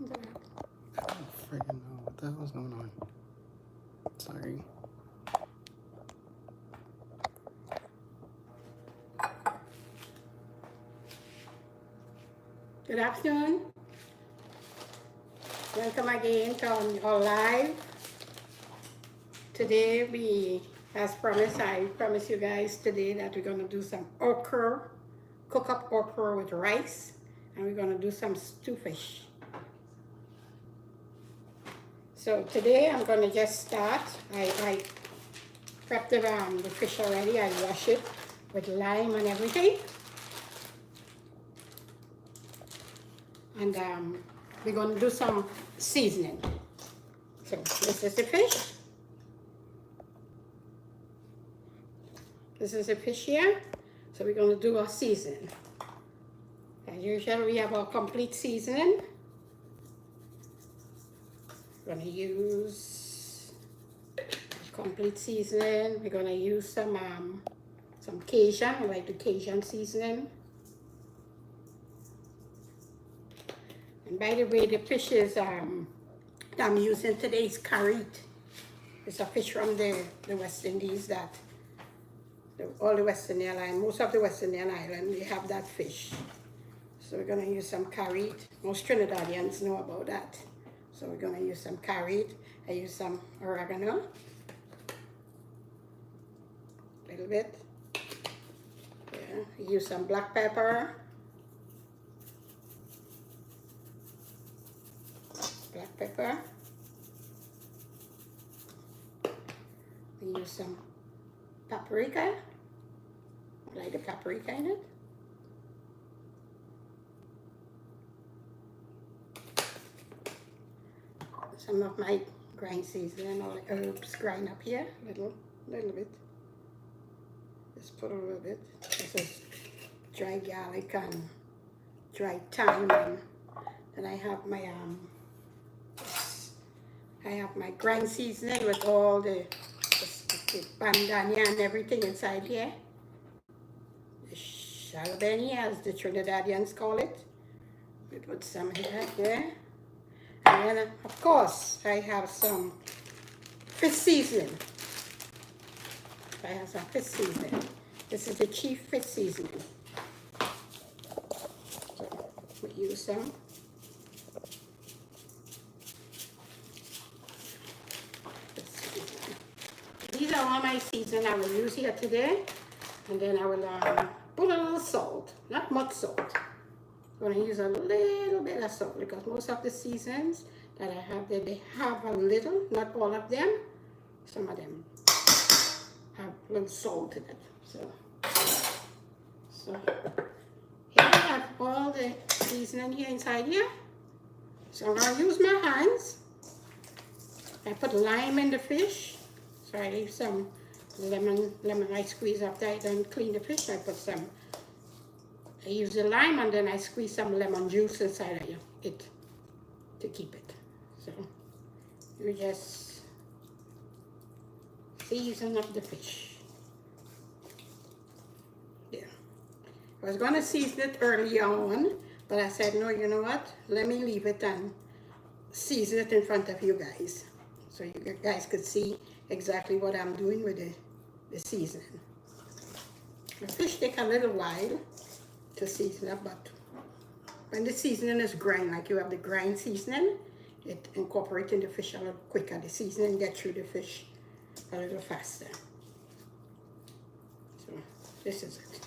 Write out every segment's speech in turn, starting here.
I don't freaking know what the hell's going on. Sorry. Good afternoon. Welcome again to our live. Today as promised, I promise you guys today that we're gonna do some okra, cook up okra with rice, and we're gonna do some stew fish. So today I'm gonna just start. I prepped the fish already. I wash it with lime and everything. And we're going to do some seasoning. So this is the fish. This is the fish here. So we're going to do our seasoning. As usual, we have our complete seasoning. We're going to use complete seasoning. We're going to use some Cajun. I like the Cajun seasoning. And by the way, the fish is that I'm using today is carrot. It's a fish from the West Indies that all the West Indian Island, most of the West Indian Island, they have that fish. So we're gonna use some carrot. Most Trinidadians know about that. So we're gonna use some carrot. I use some oregano, a little bit. Yeah, I use some black pepper. Black pepper. We use some paprika. I like the paprika in it. Some of my grind seasoning, all the herbs grind up here, little bit. Just put a little bit. This is dry garlic and dry thyme, and then I have my grind seasoning with all the bandania and everything inside here. The shalbeni, as the Trinidadians call it. We put some here. And then, of course, I have some fish seasoning. I have some fish seasoning. This is the chief fish seasoning. So we use some. These are all my seasoning I will use here today. And then I will put a little salt, not much salt. I'm going to use a little bit of salt because most of the seasonings that I have there, they have a little, not all of them. Some of them have a little salt in it. So here I have all the seasoning here inside here. So I'm going to use my hands. I put lime in the fish. So I leave some lemon I squeeze after I done clean the fish. I use the lime and then I squeeze some lemon juice inside of it to keep it. So you just season up the fish. Yeah. I was going to season it early on, but I said, no, you know what? Let me leave it and season it in front of you guys. So you guys could see exactly what I'm doing with the seasoning. The fish take a little while to season up, but when the seasoning is grind, like you have the grind seasoning, it incorporates in the fish a little quicker. The seasoning gets through the fish a little faster. So this is it.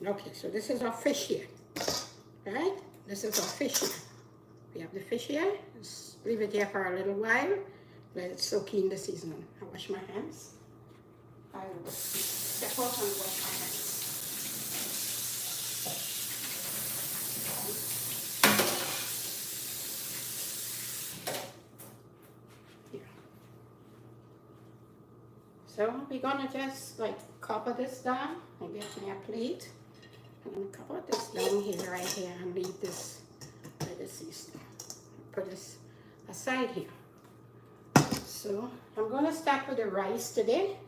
Okay, so this is our fish here. Right? This is our fish here. We have the fish here. Just leave it here for a little while. Let it soak in the seasoning. I wash my hands. I will step out and wash my hands. Here. So we're gonna just like cover this down and get me a plate. I'm gonna cover this down here, right here, and leave this with the seasoning. Put this aside here. So I'm going to start with the rice today.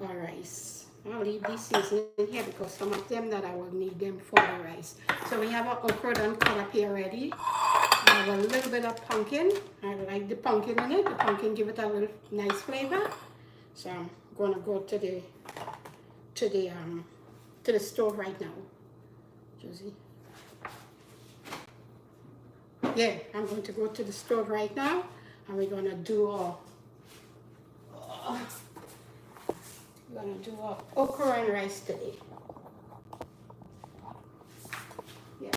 Our rice. I'll leave these seasoning here because some of them that I will need them for the rice. So we have our okra done cut up here already. I have a little bit of pumpkin. I like the pumpkin in it. The pumpkin give it a little nice flavor. So I'm gonna go to the stove right now. Josie. Yeah, I'm going to go to the stove right now, and we're gonna do our okra and rice today. Yeah.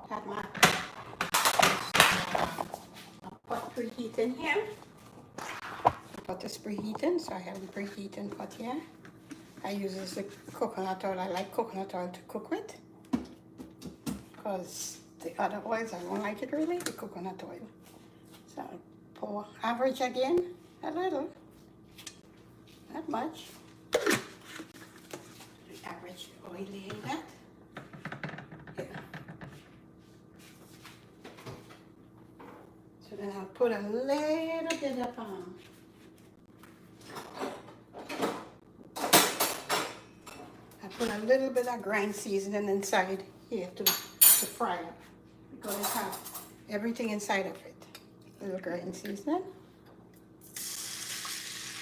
Have my pot preheating here. Pot is preheating, so I have the preheating pot here. I use this coconut oil. I like coconut oil to cook with, because the other oils I don't like it really, the coconut oil. So I pour average again, a little, not much. Average oil in that. Yeah. So then I'll put a little bit of grind seasoning inside here to fry up, because it has everything inside of it. A little grind seasoning.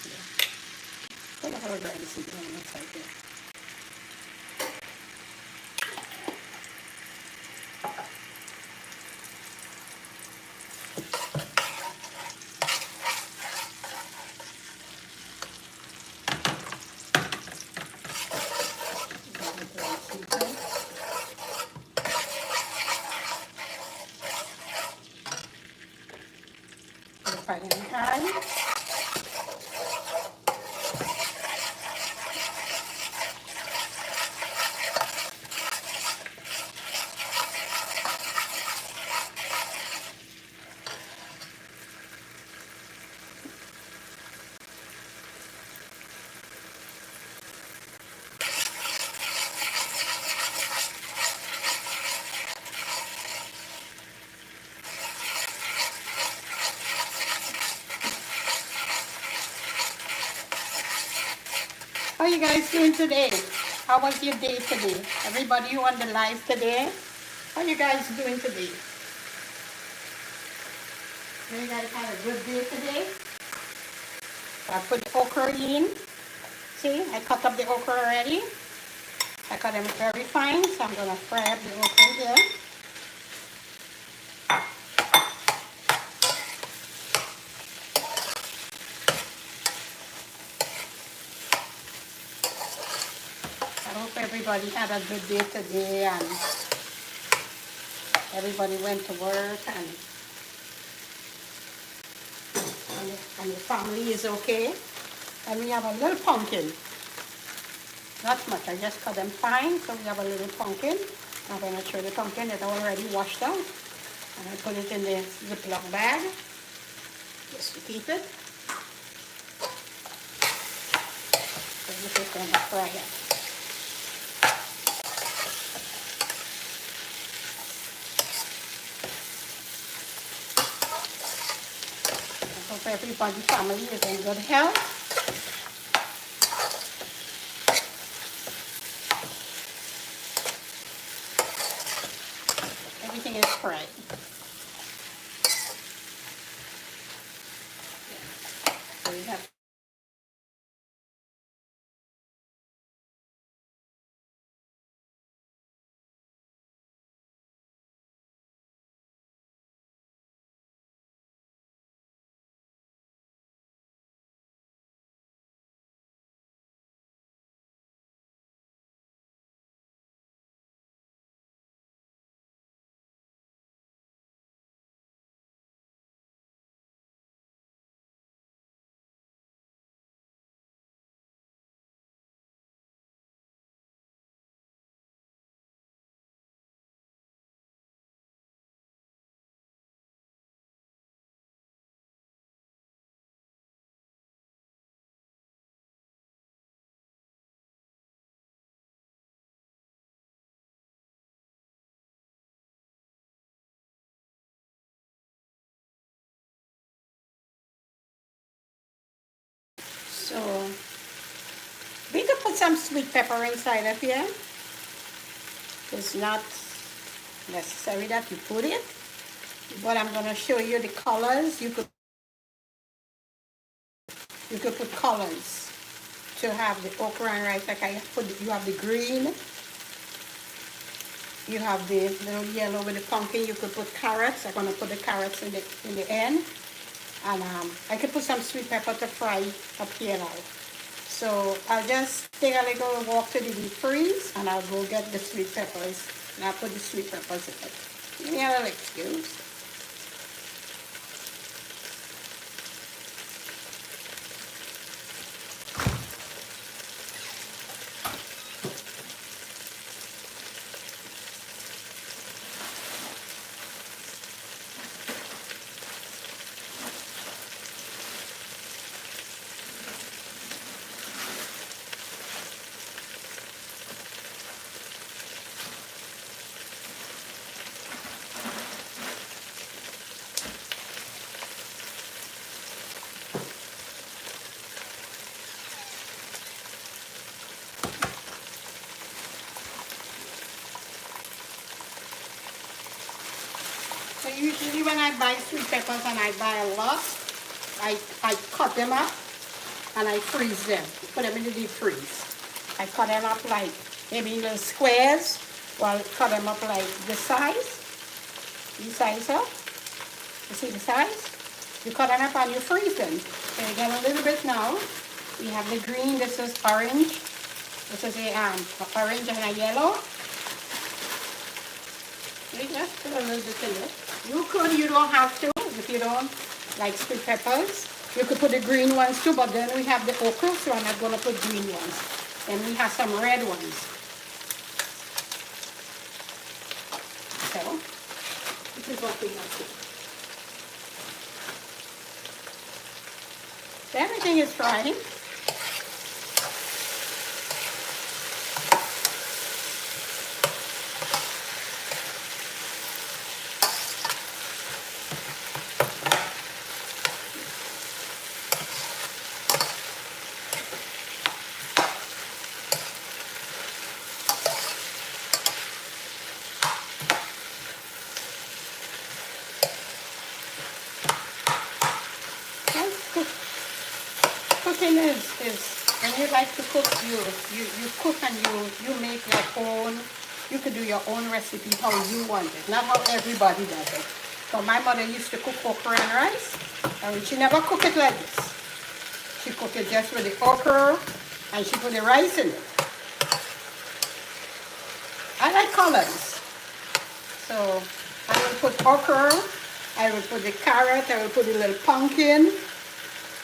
Yeah. Put a little grind seasoning inside here. Fighting time. How you guys doing today? How was your day today? Everybody who on the live today, how you guys doing today? You guys had a good day today? I put okra in. See, I cut up the okra already. I cut them very fine, so I'm gonna fry up the okra here. I hope everybody had a good day today, and everybody went to work, and your family is okay. And we have a little pumpkin. Not much, I just cut them fine, so we have a little pumpkin. I'm going to show the pumpkin that's already washed out. And I put it in the Ziploc bag, just to keep it. So this is going to fry it. I hope everybody's family is in good health. Everything is fried. So we have so some sweet pepper inside of here. It's not necessary that you put it, but I'm gonna show you the colors. You could put colors to have the okra and rice. Like I put, you have the green, you have the little yellow with the pumpkin. You could put carrots. I'm gonna put the carrots in the end, and I could put some sweet pepper to fry up here now. So I'll just take a little walk to the deep freeze, and I'll go get the sweet peppers, and I'll put the sweet peppers in it. Give me a little excuse. So usually when I buy sweet peppers, and I buy a lot, I cut them up and I freeze them. Put them in the deep freeze. I cut them up like maybe little squares. Well, cut them up like this size. This size up. You see the size? You cut them up and you freeze them. So you get a little bit now. We have the green. This is orange. This is a orange and a yellow. You just put a little bit in it. You don't have to if you don't like sweet peppers. You could put the green ones too, but then we have the okra, so I'm not going to put green ones. And we have some red ones. So, this is what we have here. So everything is frying. Cooking is when you like to cook, you cook and you make your own. You could do your own recipe how you want it, not how everybody does it. So my mother used to cook okra and rice, and she never cooked it like this. She cooked it just with the okra, and she put the rice in it. I like colors, so I will put okra, I will put the carrot, I will put the little pumpkin.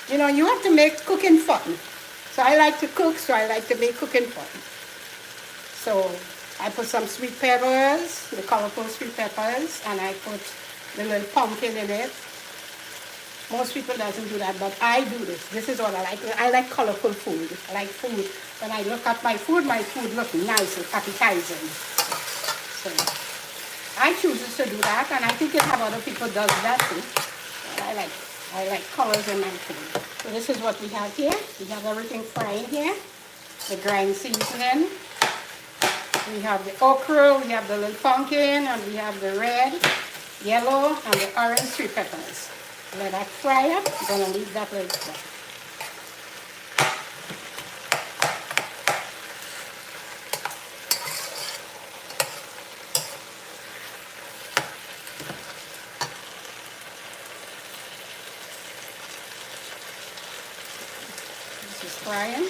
You know, you have to make cooking fun. So I like to cook, so I like to make cooking fun. So I put some sweet peppers, the colorful sweet peppers, and I put the little pumpkin in it. Most people doesn't do that, but I do this. This is what I like. I like colorful food. I like food. When I look at my food looks nice and appetizing. So I choose to do that, and I think if other people does that too. But I like it. I like colors in my food. So this is what we have here. We have everything frying here. The grind seasoning. We have the okra, we have the little pumpkin, and we have the red, yellow, and the orange sweet peppers. Let that fry up. I'm gonna leave that like that. Frying.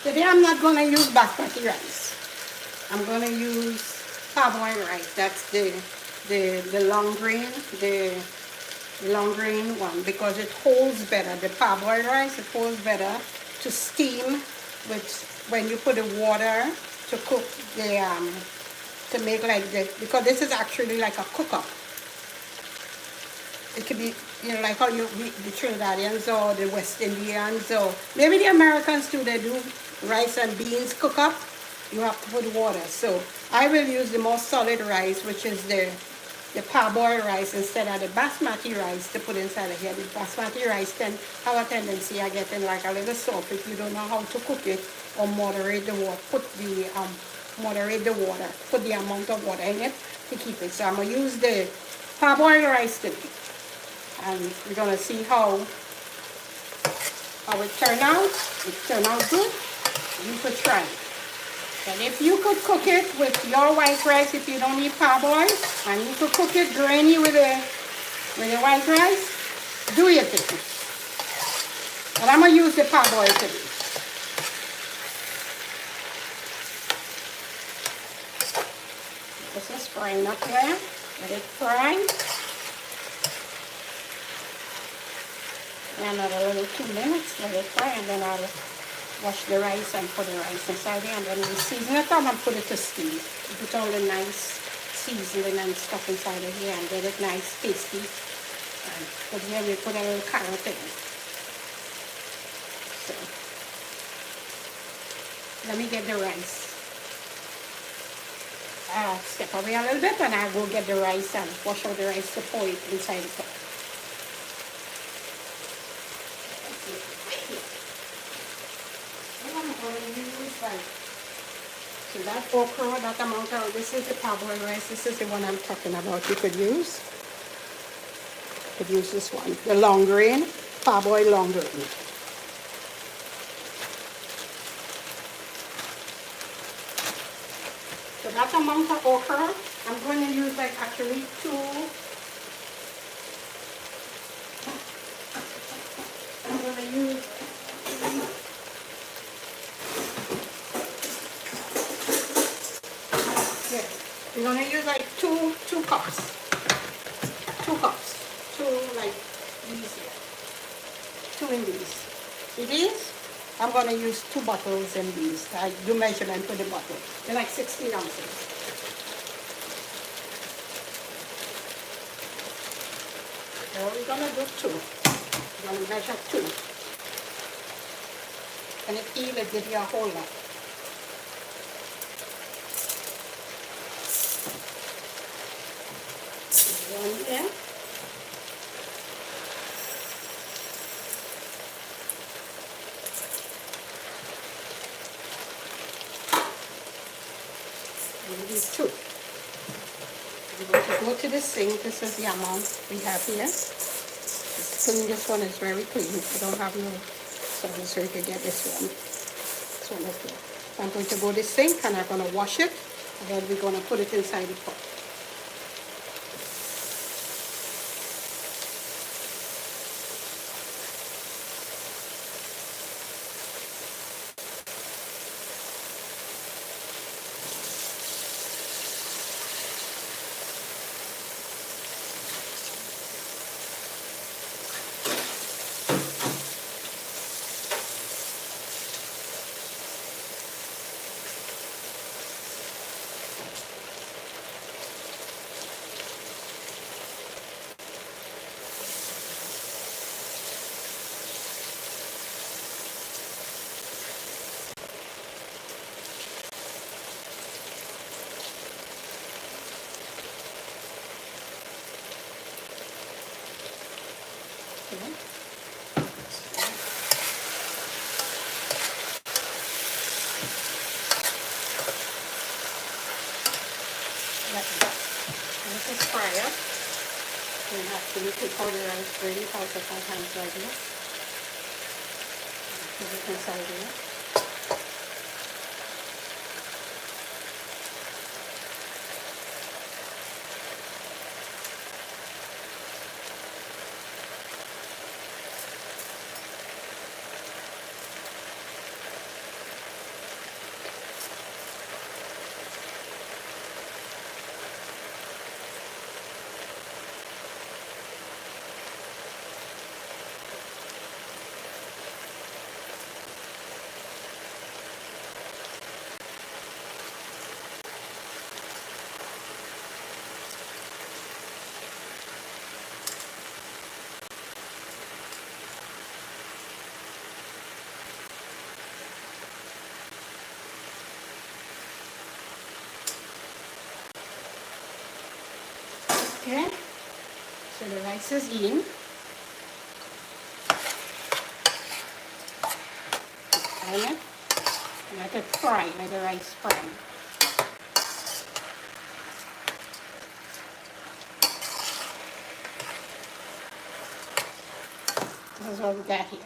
Today I'm not going to use basmati rice. I'm going to use parboiled rice. That's the long grain, the long grain one, because it holds better. The parboiled rice, it holds better to steam with when you put the water to cook the to make like this, because this is actually like a cook-up. It could be, you know, like how the Trinidadians or the West Indians or maybe the Americans too, they do rice and beans cook-up. You have to put water. So I will use the more solid rice, which is the the parboiled rice instead of the basmati rice to put inside of here. The basmati rice can have a tendency of getting like a little soft if you don't know how to cook it or moderate the water. Moderate the water. Put the amount of water in it to keep it. So I'm gonna use the parboiled rice today, and we're gonna see how it turned out. It turned out good. You could try it. And if you could cook it with your white rice, if you don't need parboiled, and you could cook it grainy with the white rice, do your thing. But I'm gonna use the parboiled today. This is frying up there. Let it fry. Another little 2 minutes, let it fry, and then I'll wash the rice and put the rice inside there, and then we season it up and put it to steam. Put all the nice seasoning and stuff inside of here and get it nice, tasty. And put here we put a little carrot in. So let me get the rice. I'll step away a little bit and I'll go get the rice and wash out the rice to pour it inside the pot. So that okra, that amount of, this is the parboiled rice, this is the one I'm talking about. You could use this one, the long grain, parboiled long grain. So that amount of okra, I'm going to use like actually I'm going to use we're going to use like two cups. 2 cups. 2 like these here. 2 in these. See these? I'm going to use 2 bottles in these. I do measurement for the bottle. They're like 16 ounces. So we're going to do 2. We're going to measure 2. And it even give you a whole lot. One here. And these 2. We're going to go to the sink. This is the amount we have here. This one is very clean. I don't have no soda, so you can get this one. This one is good. I'm going to go to the sink and I'm going to wash it, and then we're going to put it inside the pot. This is fire. You have to take all the rice really out of our hands like this. Put it inside here. So the rice is in. Fry it. Let it fry, let the rice fry. This is what we got here.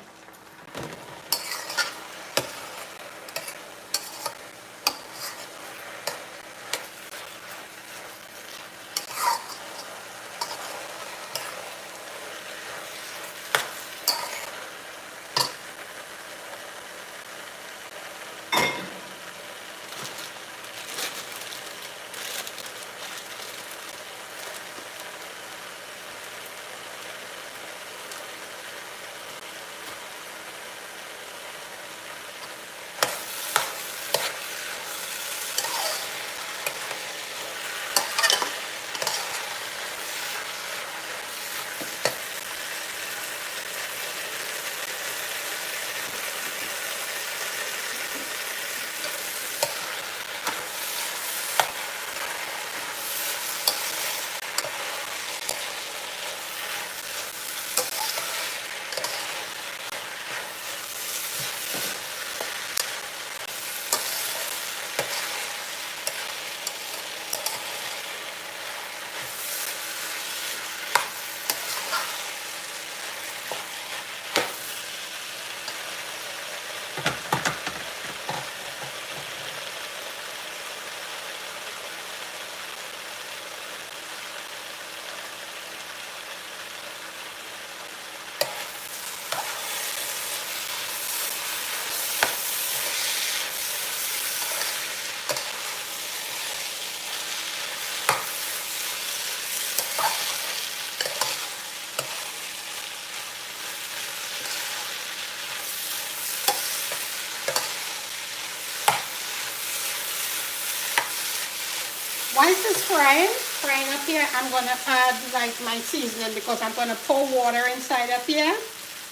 Once it's frying up here, I'm gonna add like my seasoning because I'm gonna pour water inside up here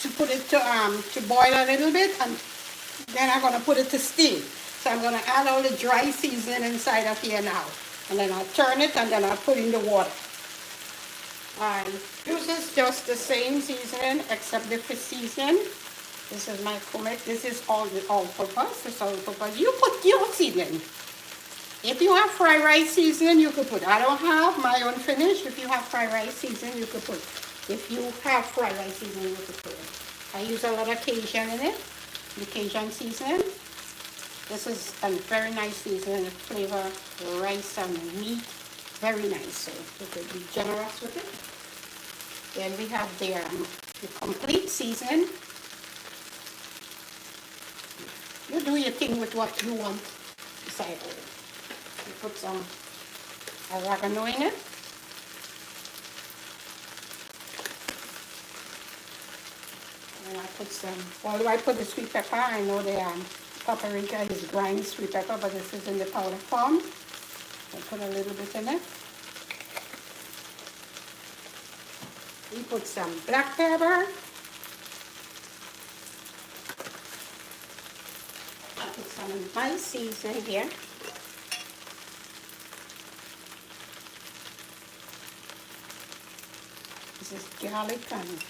to put it to boil a little bit, and then I'm gonna put it to steam. So I'm gonna add all the dry seasoning inside up here now, and then I'll turn it and then I'll put in the water. This is just the same seasoning except the fish seasoning. This is my comic. This is all-purpose. This is all-purpose. You put your seasoning. If you have fried rice seasoning, you could put. I don't have my own finish. If you have fried rice seasoning, you could put. If you have fried rice seasoning, you could put it. I use a lot of Cajun in it, the Cajun seasoning. This is a very nice seasoning, flavor, rice and meat, very nice. So you could be generous with it. Then we have the complete seasoning. You do your thing with what you want beside it. You put some oregano in it. And I put some, although I put the sweet pepper, I know the paprika is ground sweet pepper, but this is in the powder form. I put a little bit in it. We put some black pepper. I put some nice seasoning here. This is garlic and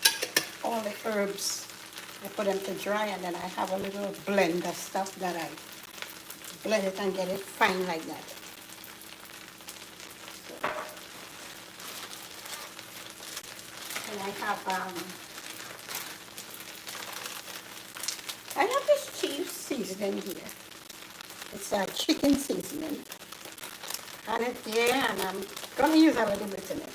all the herbs. I put them to dry, and then I have a little blender stuff that I blend it and get it fine like that. And I have this cheese seasoning here. It's a chicken seasoning. Add it there, and I'm gonna use a little bit in it.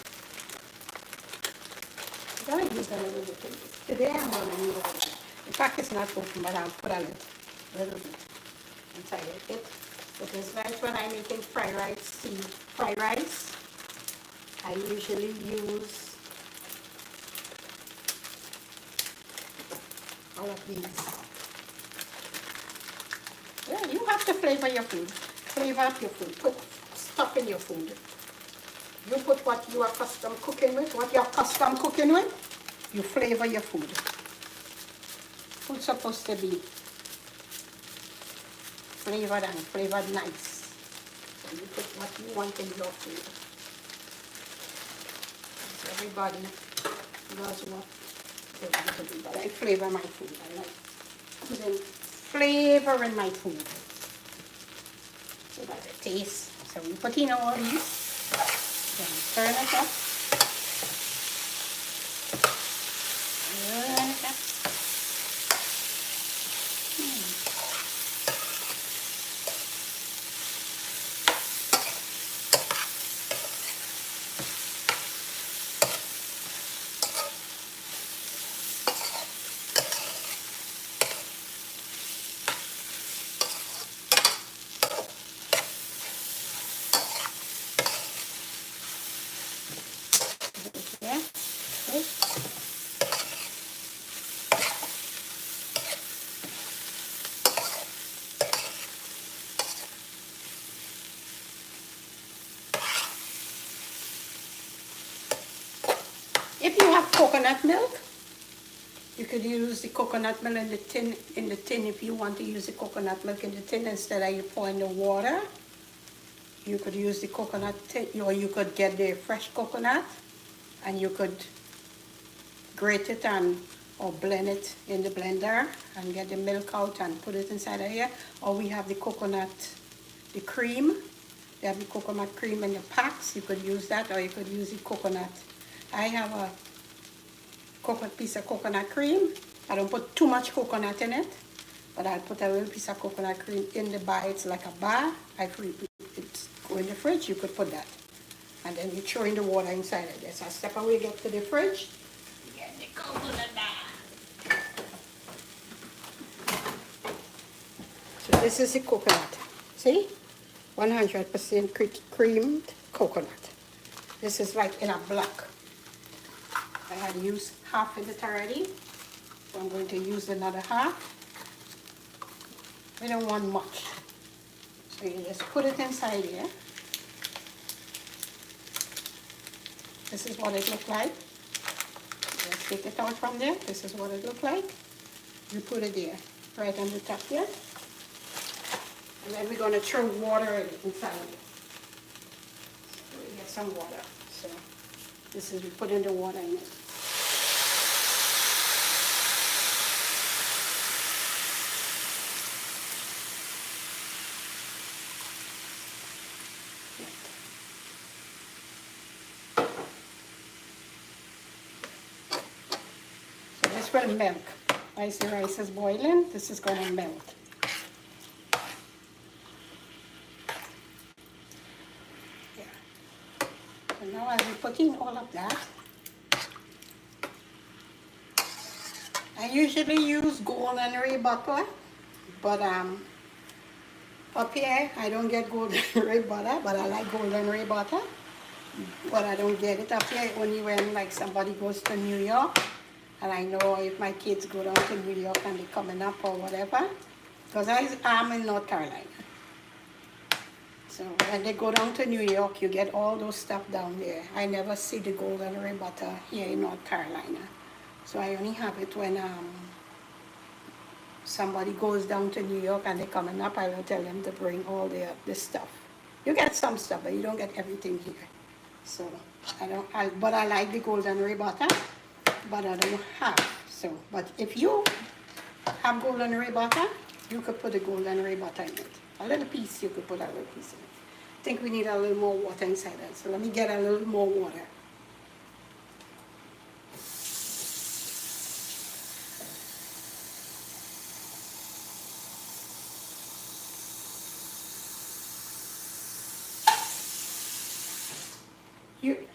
I'm gonna use a little bit in it. Today I'm gonna use a little bit. In fact, it's not open, but I'll put a little bit inside it. Because like when I'm making fried rice, I usually use all of these. Yeah, you have to flavor your food. Flavor up your food. Put stuff in your food. You put what you are accustomed cooking with, you flavor your food. Food's supposed to be flavored and flavored nice. So you put what you want in your food. So everybody That's what they want to do. But I flavor my food. I like putting flavor in my food. So that it tastes. So we put in all these. Then turn it up. Turn it up. Yeah. Okay. If you have coconut milk, you could use the coconut milk in the tin. If you want to use the coconut milk in the tin instead of you pouring the water, you could use the coconut tin, or you could get the fresh coconut, and you could grate it and or blend it in the blender and get the milk out and put it inside of here. Or we have the coconut, the cream. They have the coconut cream in the packs. You could use that, or you could use the coconut. I have a piece of coconut cream. I don't put too much coconut in it, but I'll put a little piece of coconut cream in the bar. It's like a bar. It's go in the fridge. You could put that, and then you throw in the water inside it. There's a step away, get to the fridge. Get the coconut bar. So this is the coconut. See, 100% creamed coconut. This is like in a block. I had used half of it already, so I'm going to use another half. We don't want much, so you just put it inside here. This is what it looks like. Just take it out from there. This is what it looks like. You put it there, right on the top here. And then we're going to throw water inside it. So we get some water. So this is, we put in the water in it. So this will melt. As the rice is boiling, this is going to melt. And now I will put in all of that. I usually use golden ray butter, but up here I don't get golden ray butter, but I like golden ray butter. But I don't get it up here only when like somebody goes to New York, and I know if my kids go down to New York and they're coming up or whatever, because I'm in North Carolina. So when they go down to New York, you get all those stuff down there. I never see the golden ray butter here in North Carolina. So I only have it when somebody goes down to New York and they're coming up. I will tell them to bring all the stuff. You get some stuff, but you don't get everything here. So but I like the golden ray butter, but I don't have. So, but if you have golden ray butter, you could put the golden ray butter in it. A little piece, you could put a little piece in it. I think we need a little more water inside that. So let me get a little more water.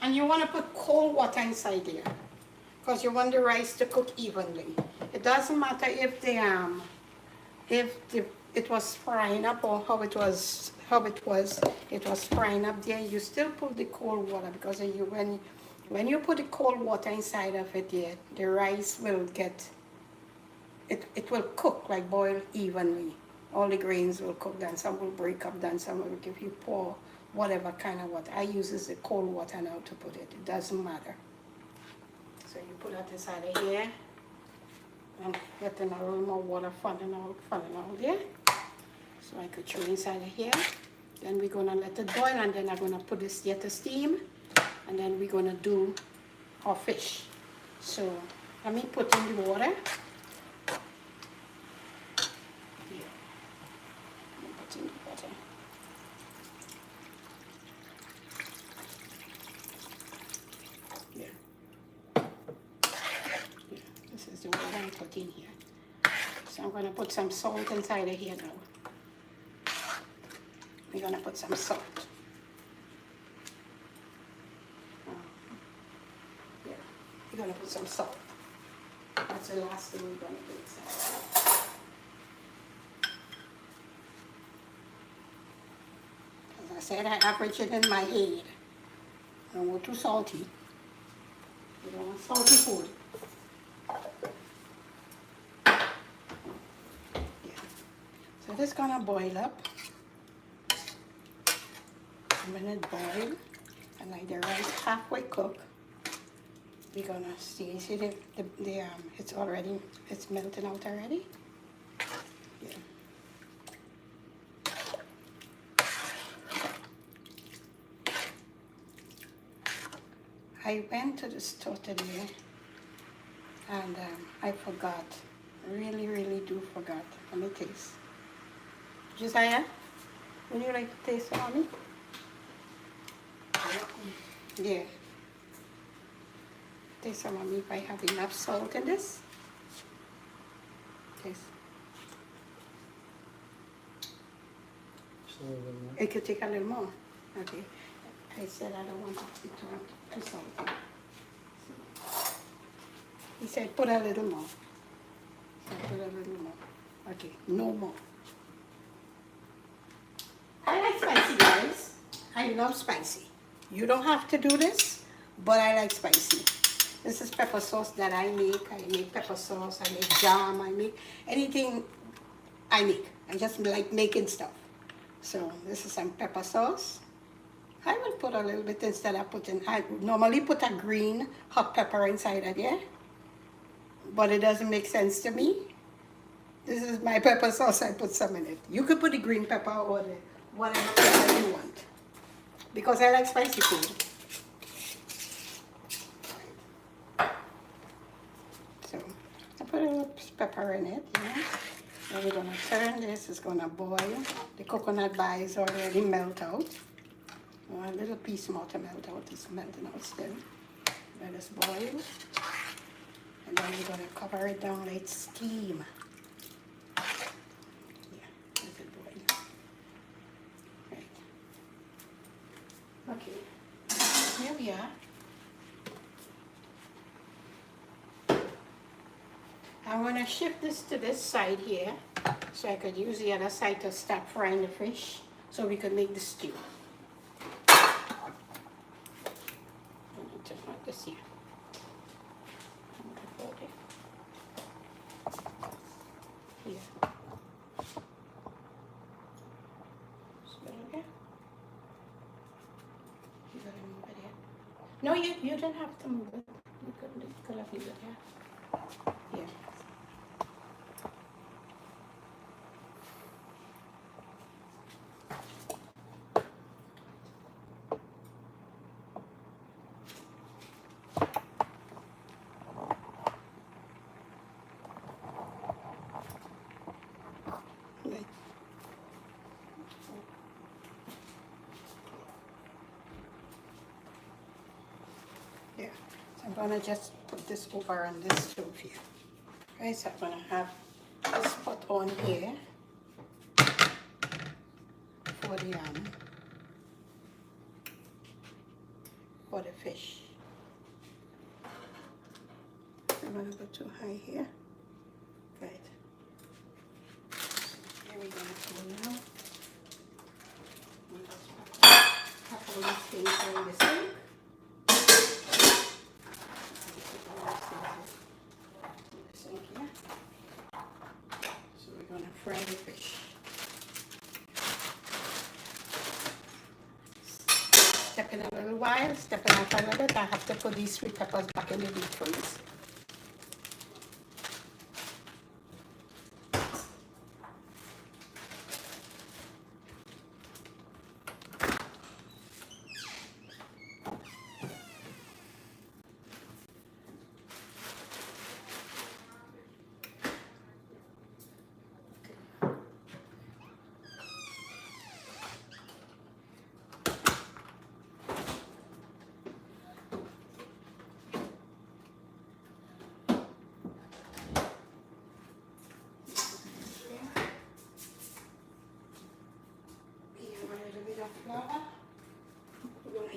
And you want to put cold water inside here, because you want the rice to cook evenly. It doesn't matter if it was frying up or how it was frying up there. You still put the cold water, because when you put the cold water inside of it there, the rice will get it will cook, like boil evenly. All the grains will cook, then some will break up, then some will give you pour whatever kind of water. I use the cold water now to put it. It doesn't matter. So you put that inside of here, and getting a little more water falling out there. So I could throw inside of here. Then we're gonna let it boil, and then I'm gonna put this here to steam, and then we're gonna do our fish. So let me put in the water. Yeah. Let me put in the water. Yeah. Yeah. This is the water I'm putting here. So I'm going to put some salt inside of here now. We're going to put some salt. Yeah, we're going to put some salt. That's the last thing we're going to do inside. As I said, I average it in my head. I don't want too salty. You don't want salty food. Yeah. So this is going to boil up. And when it boils, and like the rice halfway cooked, we're gonna see it's melting out already. Yeah. I went to the store today and I forgot. Really do forgot. Let me taste. Josiah, would you like to taste some of me? Yeah. Taste some of me if I have enough salt in this. Taste. It could take a little more. Okay. I said I don't want it to too salty. He said put a little more. So put a little more. Okay, no more. I like spicy, guys. I love spicy. You don't have to do this, but I like spicy. This is pepper sauce that I make. I make pepper sauce, I make jam, I make anything I make. I just like making stuff. So this is some pepper sauce. I will put a little bit instead of putting, I normally put a green hot pepper inside of there, but it doesn't make sense to me. This is my pepper sauce, I put some in it. You could put the green pepper or the whatever pepper you want, because I like spicy food. So I put a little pepper in it, yeah. Then we're gonna turn this, it's gonna boil. The coconut bar is already melt out. A little piece more to melt out, it's melting out still. Let us boil. And then we're gonna cover it down, let it steam. Yeah, let it boil. Right. Okay, here we are. I'm gonna shift this to this side here, so I could use the other side to start frying the fish, so we could make the stew. Just like this here. Here. Okay. You gotta move it here. No, you don't have to move it. You could have leave it here. Here. Right. Yeah. So I'm gonna just put this over on this stove here. Right, so I'm gonna have this pot on here for the fish. I'm gonna go too high here. Right. Here we go now. Put all these things in the sink. Here. So we're gonna fry the fish. Step in a little while, step it out a little bit. I have to put these sweet peppers back in the deep freeze.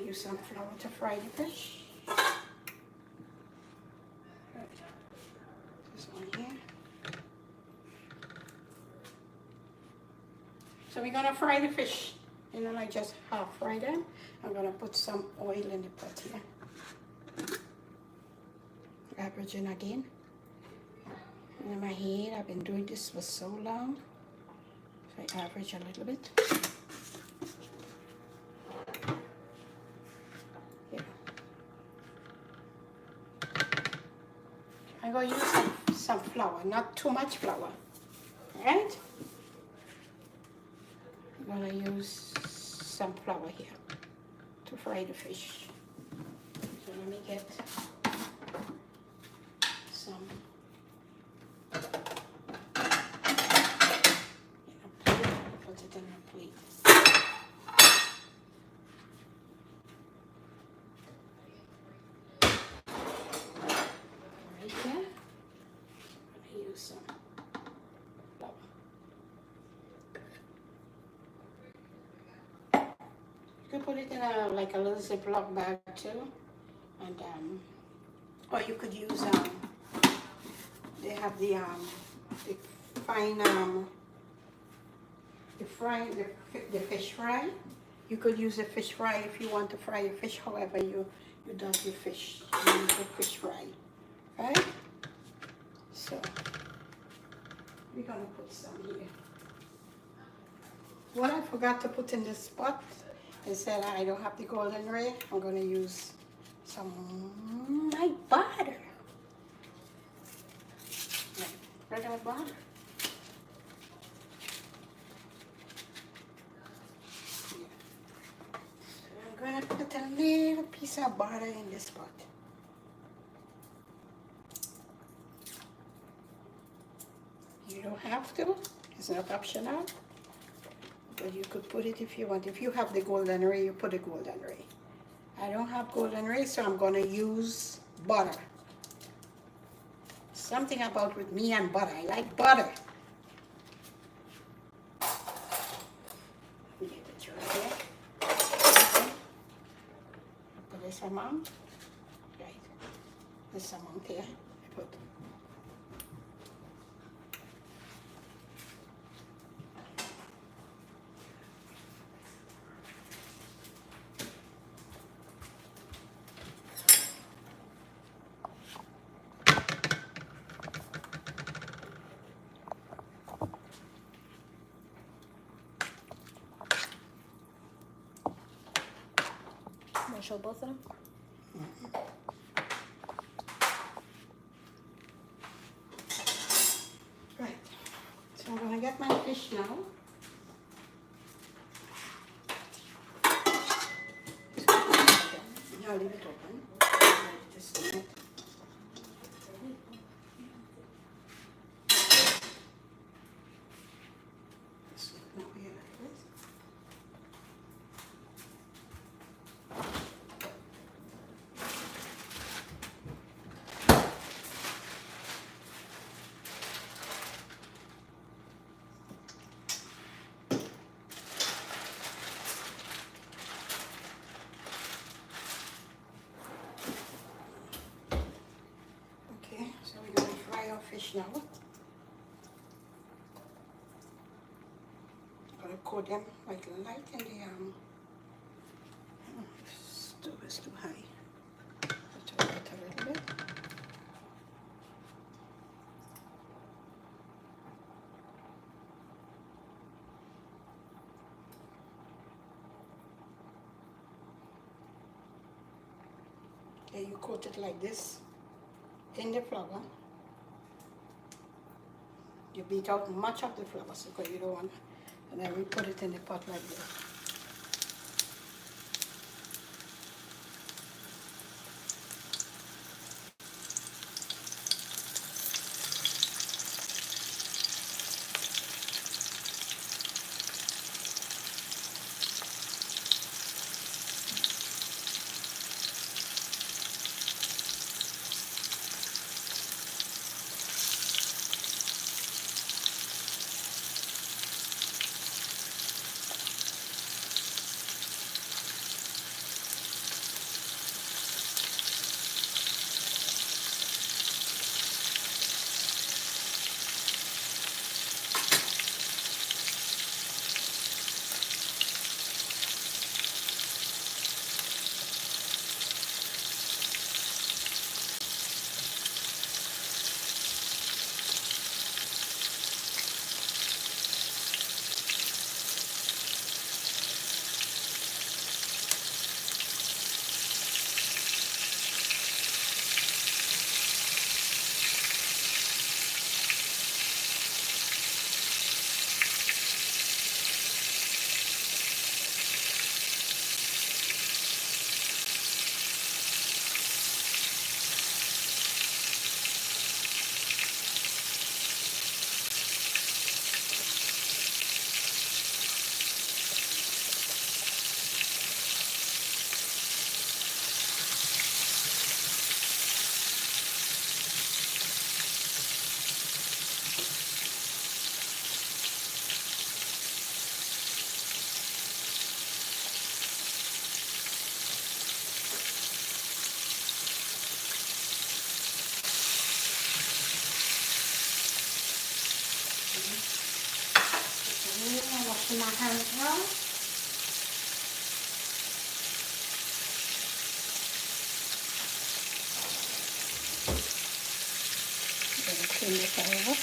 use some flour to fry the fish. Right. This one here. So we're gonna fry the fish. You know, like just half fry them. I'm gonna put some oil in the pot here. Averaging again. In my head, I've been doing this for so long. So I average a little bit. Yeah. I'm going to use some flour, not too much flour. Right? I'm going to use some flour here to fry the fish. So let me get some. Put it in a plate. Right here. I'm going to use some flour. You can put it in a like a little Ziploc bag too, and or you could use they have the fine the fish fry. You could use a fish fry if you want to fry your fish. However you does your fish, you use a fish fry, right? So we're gonna put some here. What I forgot to put in this pot is that I don't have the golden ray. I'm gonna use some light butter, regular butter. I'm gonna put a little piece of butter in this pot. You don't have to, it's not optional, but you could put it if you want. If you have the golden ray, you put a golden ray. I don't have golden ray, so I'm gonna use butter. Something about with me and butter, I like butter. Let me get the jar here. Okay. Put this amount, right, this amount here, I put. Show both of them? Right, so I'm gonna get my fish now. I'll leave it open. Just a minute. Just now here like this. So we're going to fry our fish now. I'm going to coat them like light in the stove is too high. Turn it a little bit. Okay, you coat it like this in the flour. You beat out much of the flour because you don't want, and then we put it in the pot like this. Okay, I'm washing my hands now. Then clean the fire up.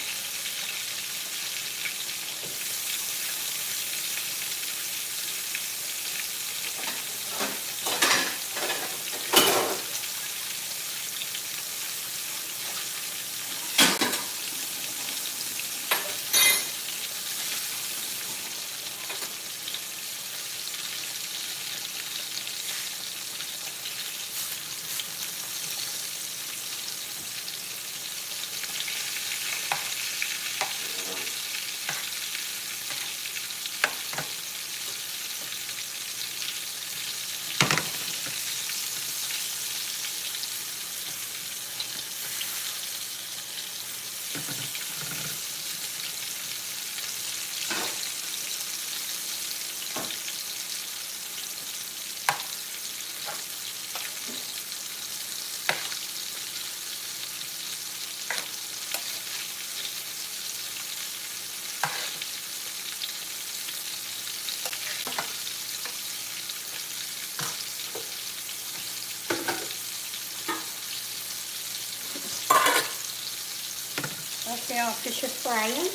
Okay, our fish is frying.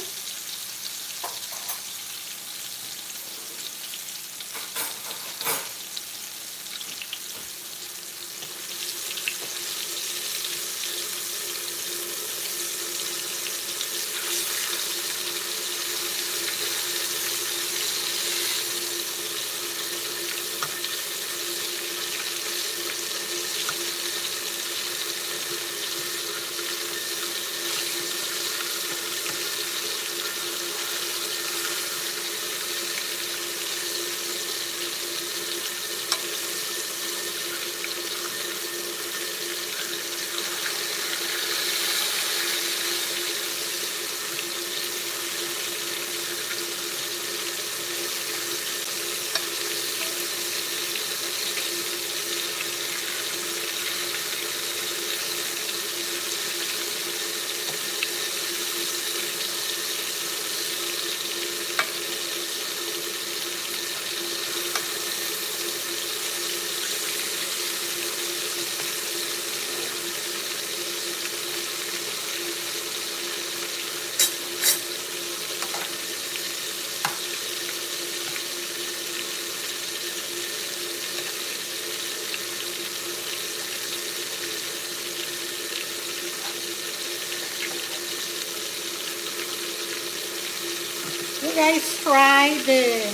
You guys try the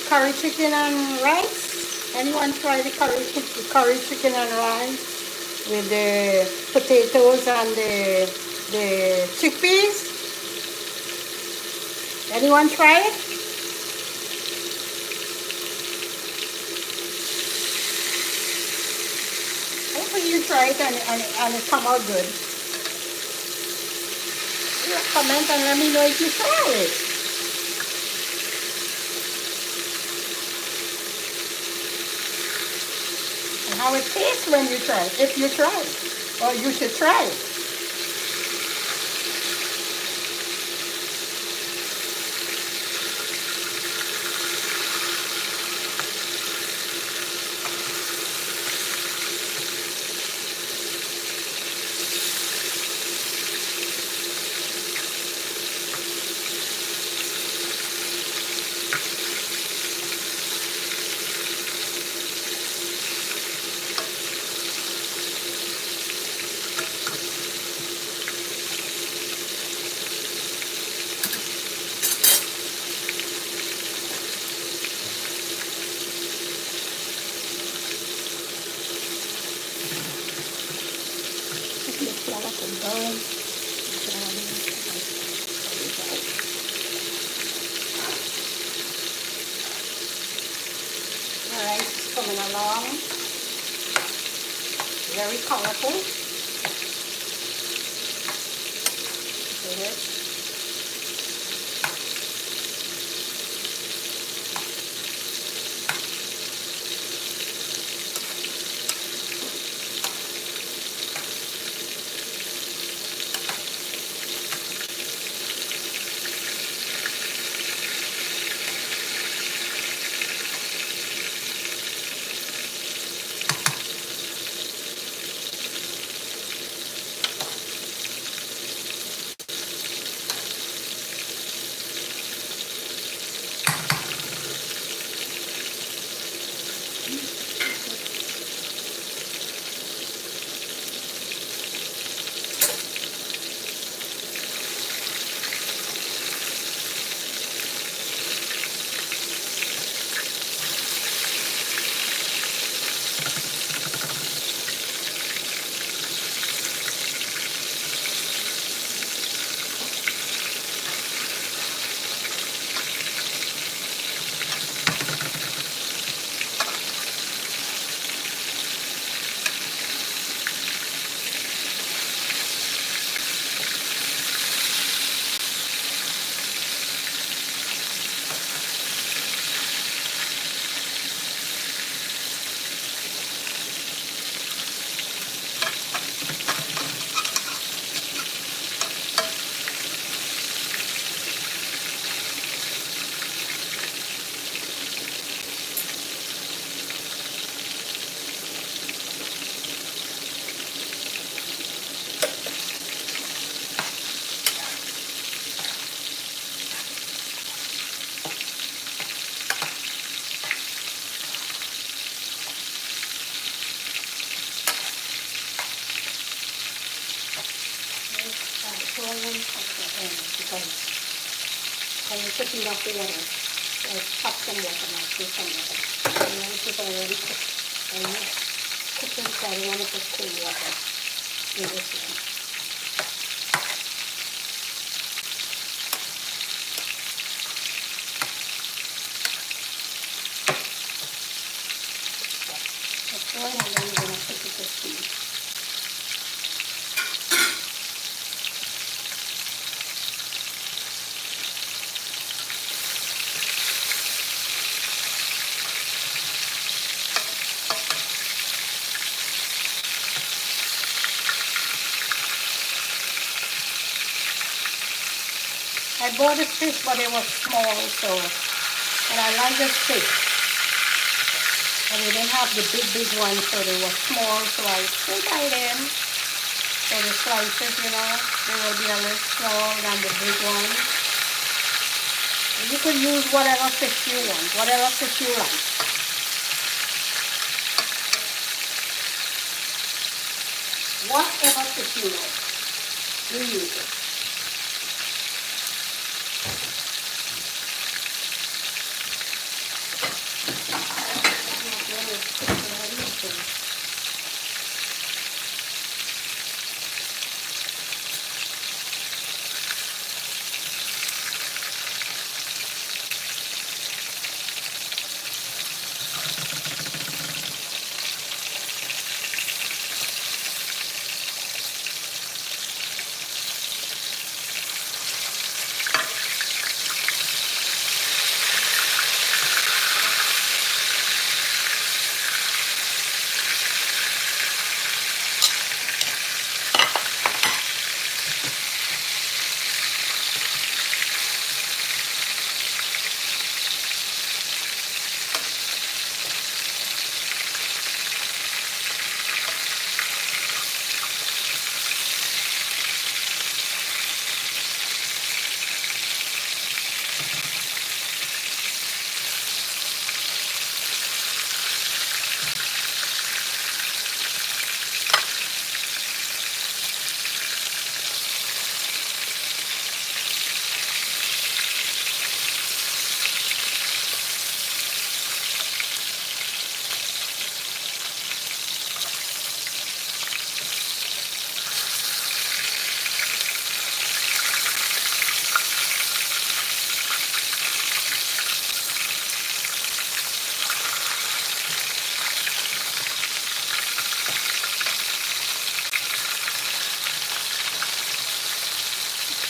curry chicken and rice? Anyone try the curry chicken and rice with the potatoes and the chickpeas? Anyone try it? Hopefully you try it and it come out good. Comment and let me know if you try it. And how it tastes when you try it, if you try it. Or you should try it. Alright, it's coming along. Very colorful. See it? So I won't put the end because when you put enough water, I'll pop some water now, put some water. And then it's already cooked. Almost cooked inside. I want to put cold water in this one. Let's boil and then we're going to put it to steam. I bought this fish, but it was small, so, but I like this fish. And we didn't have the big one, so they were small, so I still buy them. So the slices, you know, they will be a little small than the big one. And you could use whatever fish you want, whatever fish you like. Whatever fish you like, you use it.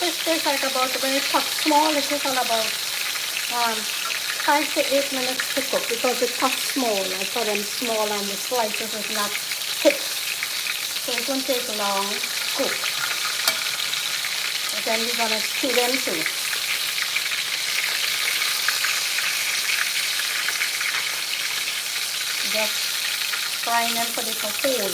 This takes like about, when it cuts small, it takes all about 5 to 8 minutes to cook because it cuts small. I cut them small and the slices is not thick. So it won't take long to cook. But then we're going to stew them too. Just frying them for the whole.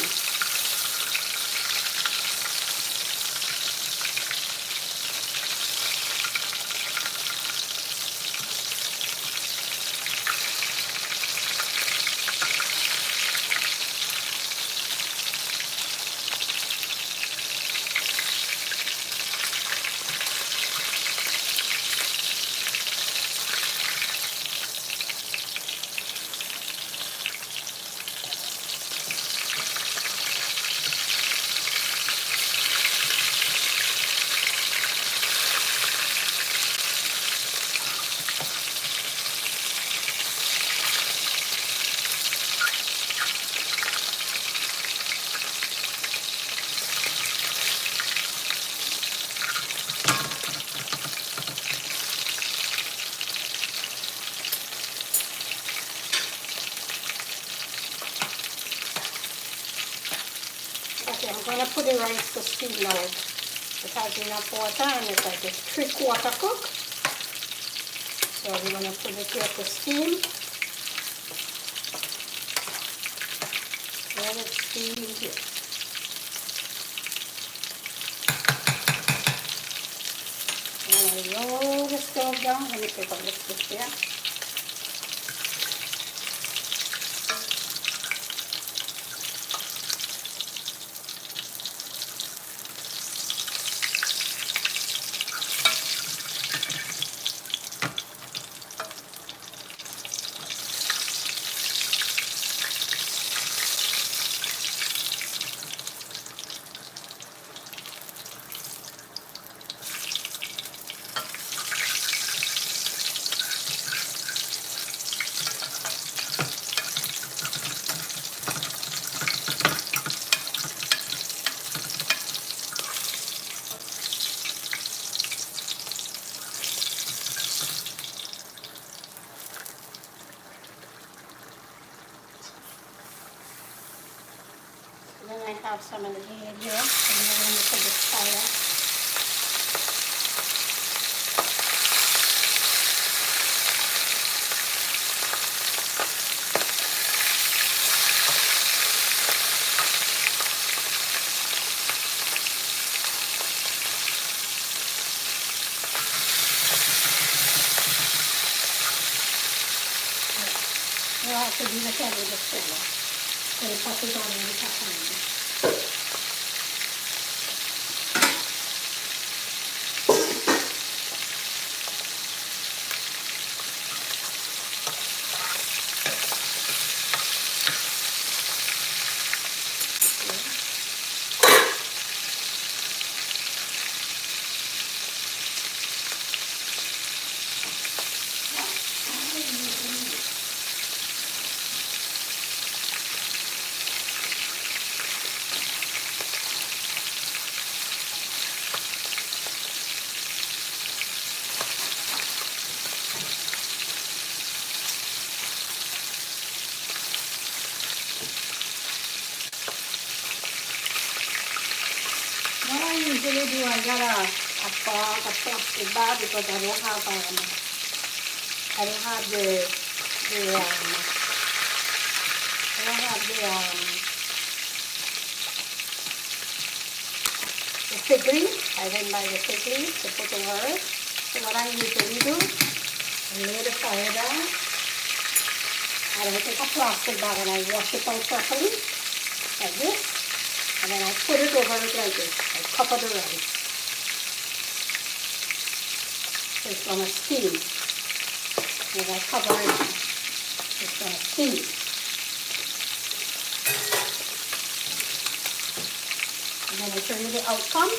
Okay, I'm going to put the rice to steam now. It has enough water and it's like a 3/4 cook. So we're going to put it here to steam. Let it steam here. And I lower the stove down. Let me take a look at this here. have some in the pan here. And we're going to put this fire. We'll have to do the head with the sugar. So the pot is already hot. What I usually do, I got a plastic bag because I don't have I don't have the fig leaf. I didn't buy the fig leaf to put over it. So what I usually do, I lay the fire down. I don't take a plastic bag and I wash it out properly, like this. And then I put it over it like this. I cover the rice. So it's gonna steam. And I cover it. It's gonna steam. And then I show you the outcome.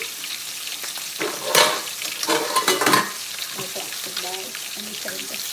Let me show you this.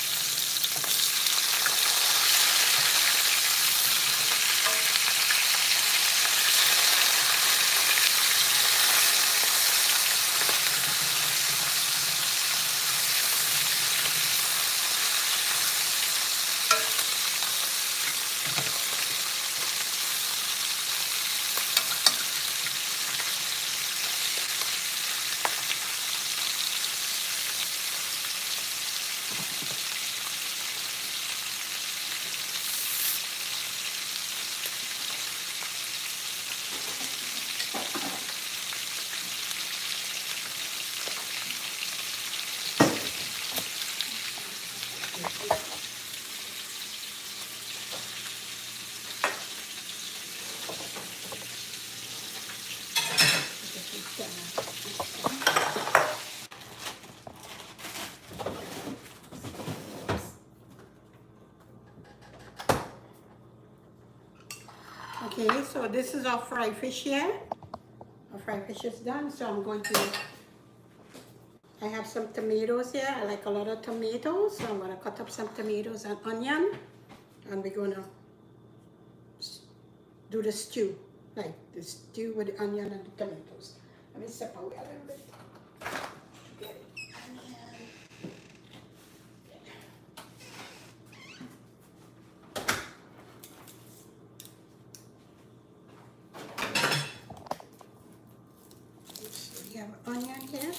Okay, so this is our fried fish here. Our fried fish is done, so I'm going to, I have some tomatoes here. I like a lot of tomatoes, so I'm going to cut up some tomatoes and onion. And we're going to do the stew, like the stew with the onion and the tomatoes. Let me step away a little bit. We have onion here.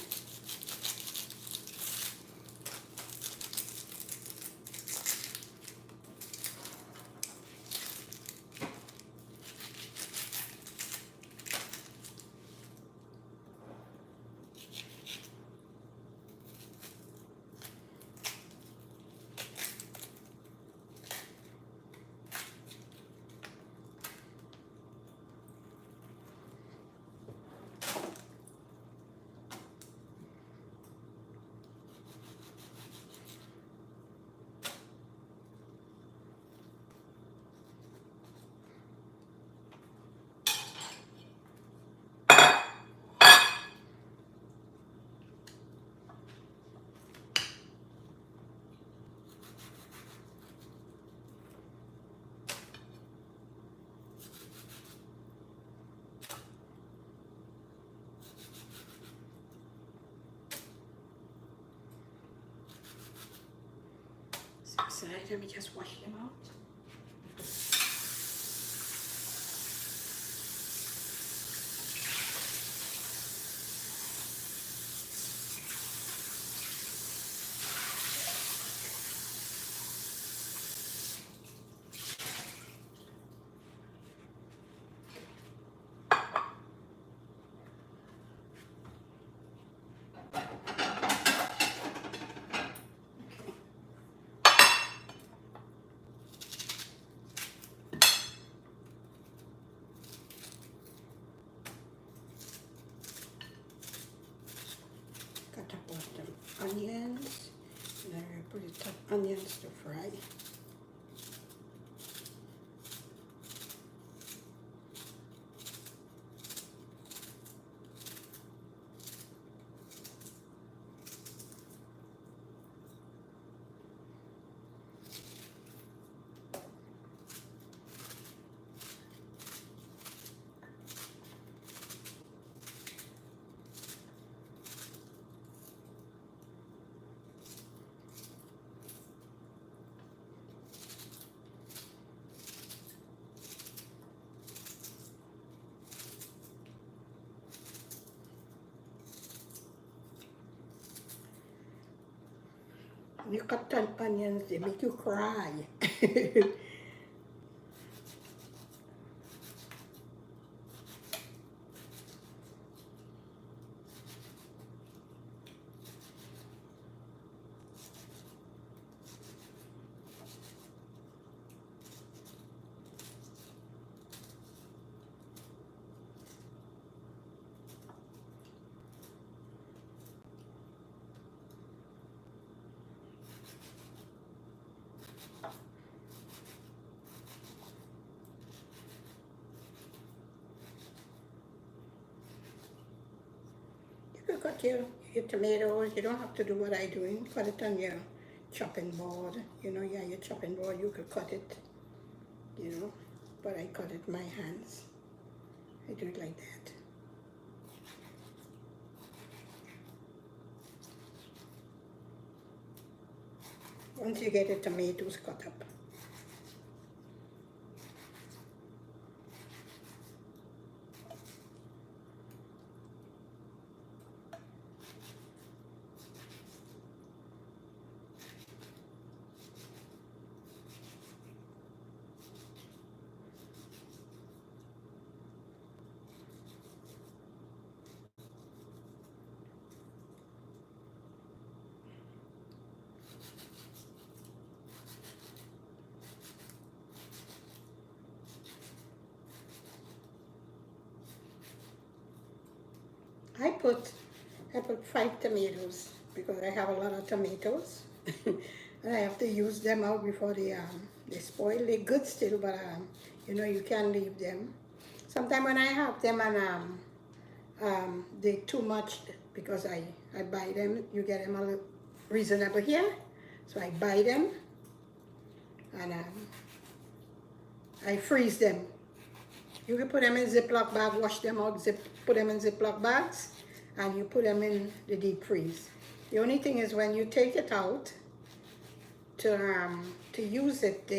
So let me just wash them out. onions, and I put the top onions to fry. You cut onions, they make you cry. You could cut your tomatoes. You don't have to do what I'm doing. Cut it on your chopping board. You know, yeah, your chopping board, you could cut it, you know, but I cut it with my hands. I do it like that. Once you get the tomatoes cut up. I put 5 tomatoes because I have a lot of tomatoes and I have to use them out before they spoil. They're good still, but you know, you can't leave them. Sometimes when I have them and they're too much because I buy them. You get them a little reasonable here, so I buy them and I freeze them. You can put them in Ziploc bag, wash them out, put them in Ziploc bags, and you put them in the deep freeze. The only thing is when you take it out to use it,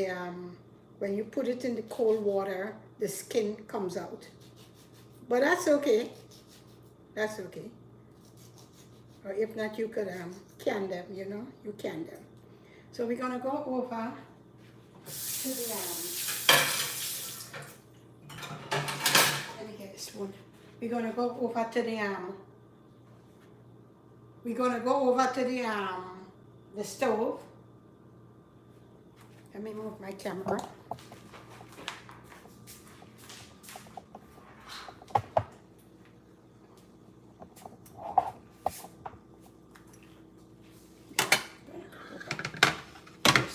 when you put it in the cold water, the skin comes out. But that's okay. That's okay. Or if not, you could can them, you know, you can them. So we're gonna go over to the let me get this one. We're gonna go over to the stove. Let me move my camera.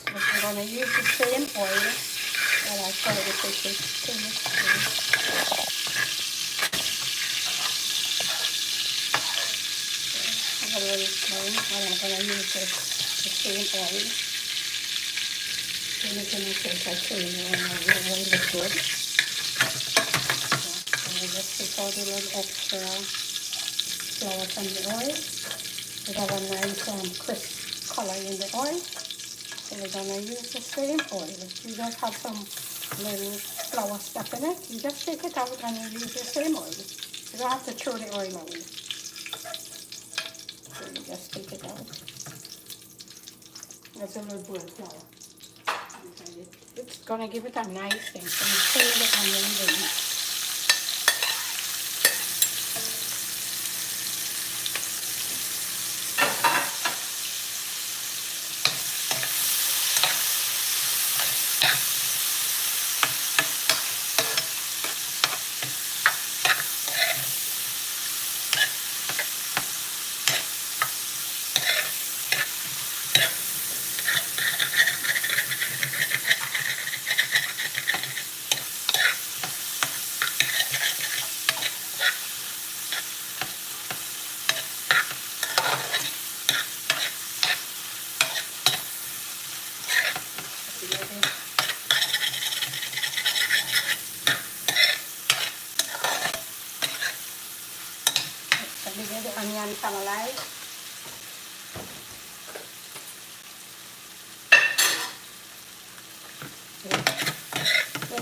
I'm gonna use the same oil that I started with this. A little spoon, and I'm going to use the same oil. And it's going to take I show you when the oil is good. So I'm just take out a little extra flour from the oil. We have a nice crisp color in the oil. So we're going to use the same oil. You just have some little flour stuff in it. You just take it out and you use the same oil. You don't have to throw the oil away. So you just take it out. That's a little boiled flour. It's gonna give it a nice thing. So you pull the onion in.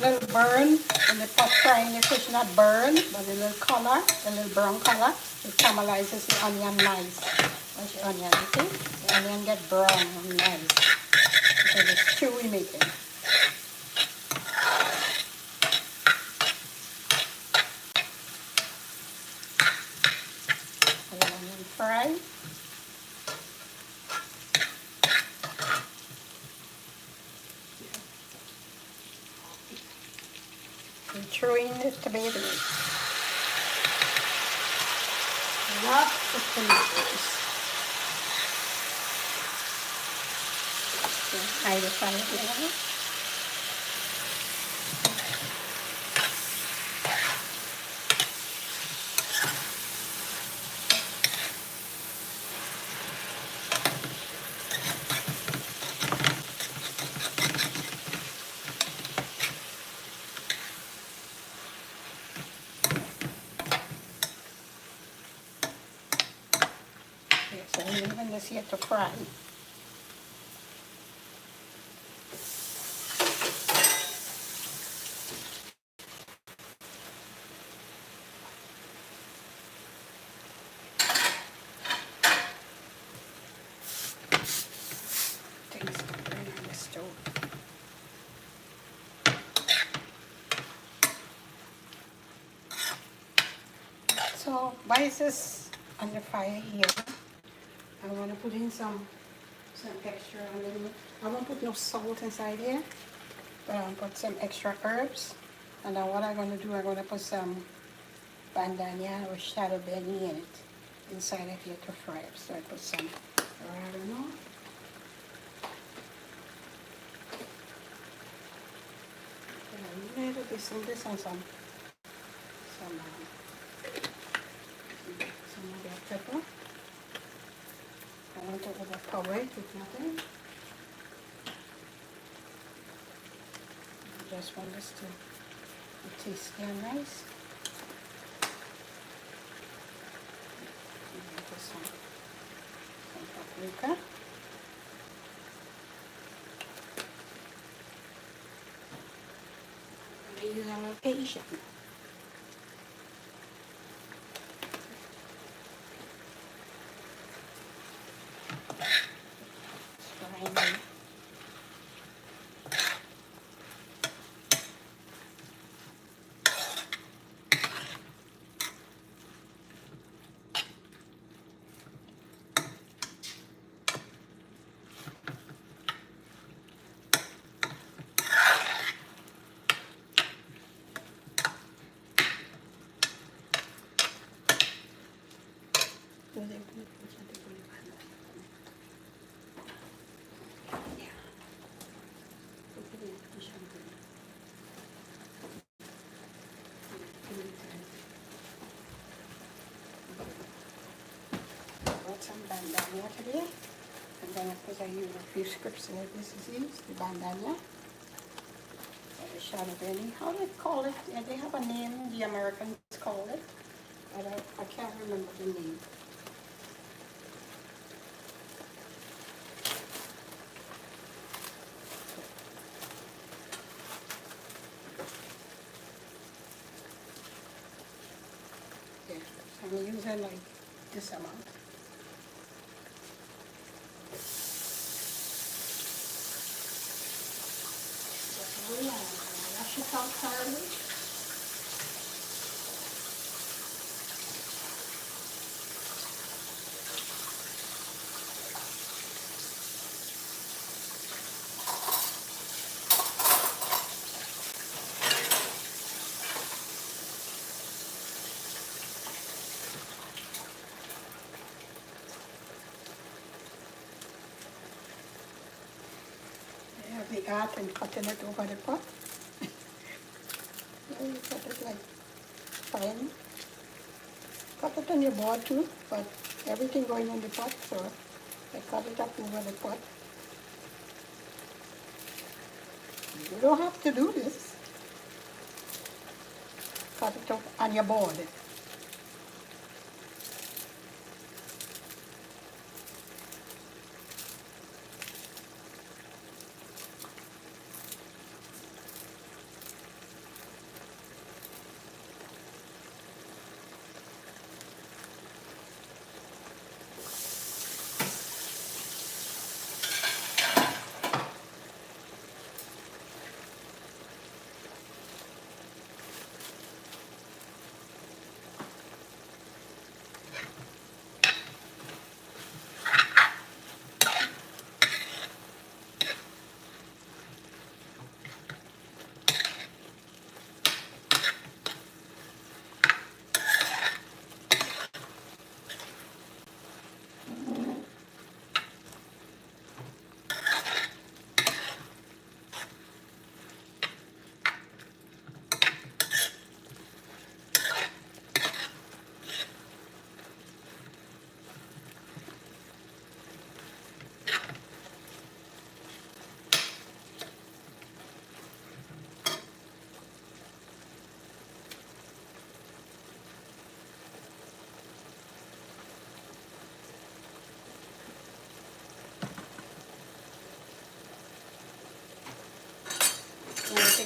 little burn in the pot frying the fish, not burn, but a little color, a little brown color. It caramelizes the onion nice. Watch the onion, you see? The onion get brown and nice. Because it's chewy making. A little onion fry. And throw in the tomatoes. Lots of tomatoes. High the fire there. So I'm leaving this here to fry. Things to burn on the stove. So why is this on the fire here? I want to put in some extra, I won't put no salt inside here, but I'll put some extra herbs. And then what I'm going to do, I'm going to put some bandana or shadow benny in it, inside of here to fry it. So I put some oregano. A little bit of this and some red pepper. I want to overpower it with nothing. I just want this to taste very nice. And put some paprika. I'm using a little Asian. Some bandana today, and then of course I use a few scripts in it. This is used, the bandana, the shadow benny. How do they call it? Yeah, they have a name, the Americans call it, but I can't remember the name. Yeah, so I'm using like this amount. Wash it out thoroughly. I have the art in cutting it over the pot. You cut it like fine. Cut it on your board too, but everything going in the pot, so I cut it up over the pot. You don't have to do this. Cut it up on your board.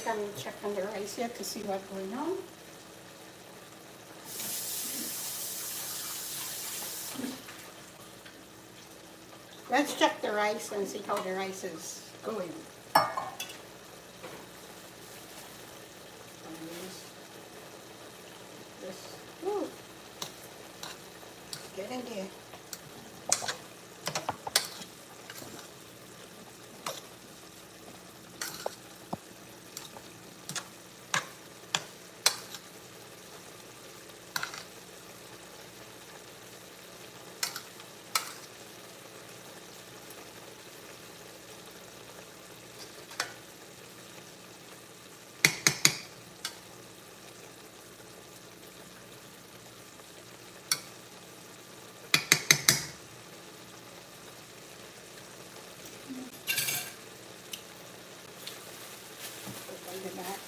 haven't checked on the rice yet to see what's going on. Let's check the rice and see how the rice is going. This, ooh, get in there. Put it back.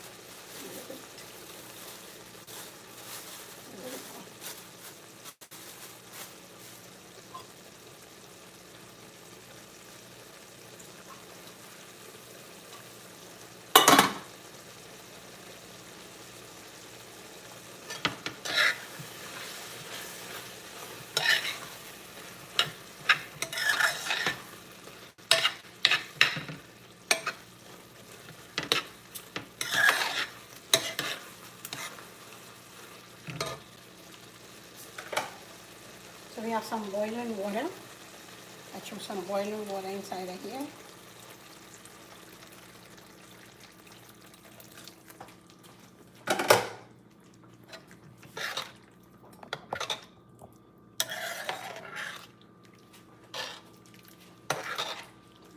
So we have some boiling water. I threw some boiling water inside of here.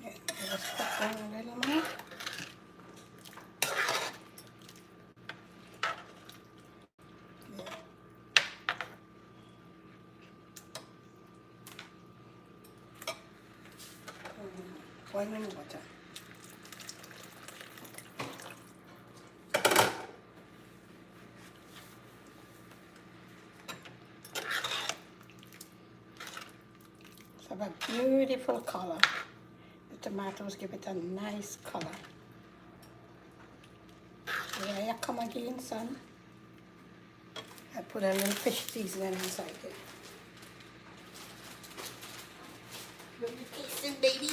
Yeah, just put down a little more. Boiling water. It's have a beautiful color. The tomatoes give it a nice color. Here you come again, son. I put a little fish seasoning inside here. Will you taste it, baby?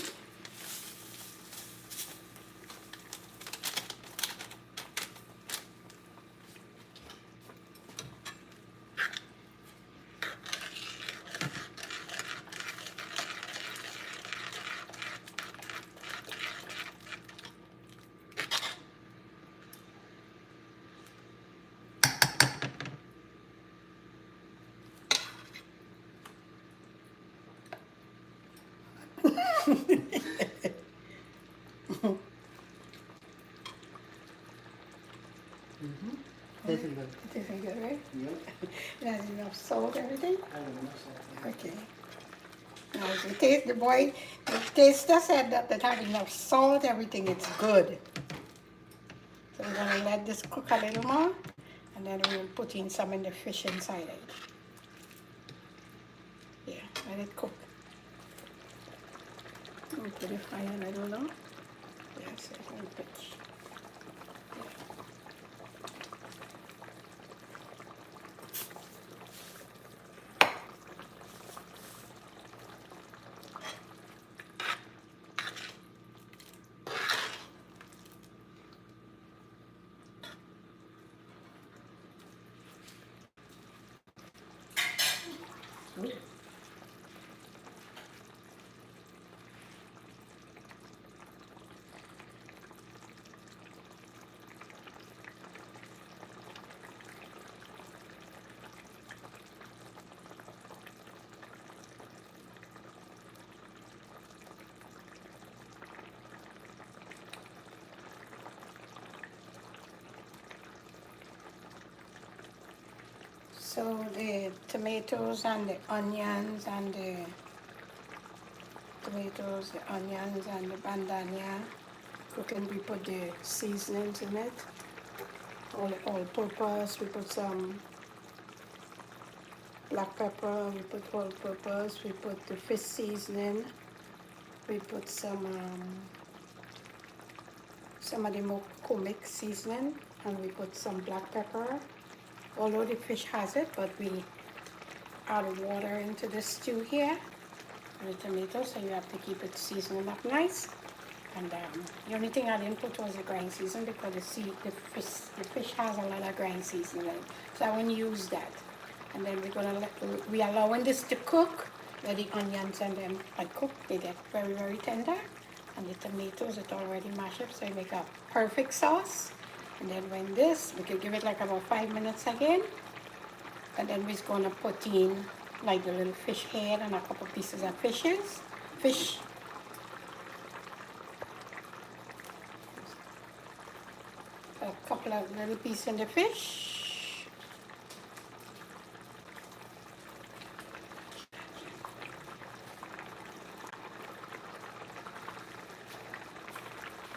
Tasting good. Tasting good, right? Yep. It has enough salt, everything? I don't know something. Okay. Now, the taste, the taster said that it had enough salt, everything, it's good. So we're gonna let this cook a little more, and then we'll put in some in the fish inside it. Yeah, let it cook. We'll put the fire a little low. Yes, it's on pitch. Good. So the tomatoes and the onions and the bandana cooking, we put the seasonings in it. All purpose, we put some black pepper, we put all purpose, we put the fish seasoning, we put some some of the McCormick seasoning, and we put some black pepper. Although the fish has it, but we add water into the stew here, and the tomato, so you have to keep it seasoned up nice. And the only thing I didn't put was the grind season because the fish has a lot of grind seasoning, so I won't use that. And then we allowing this to cook. Let the onions and them cook. They get very, very tender. And the tomatoes, it already mashed up, so you make a perfect sauce. And then when this, we can give it like about 5 minutes again. And then we're gonna put in like the little fish head and a couple pieces of fish. A couple of little pieces in the fish.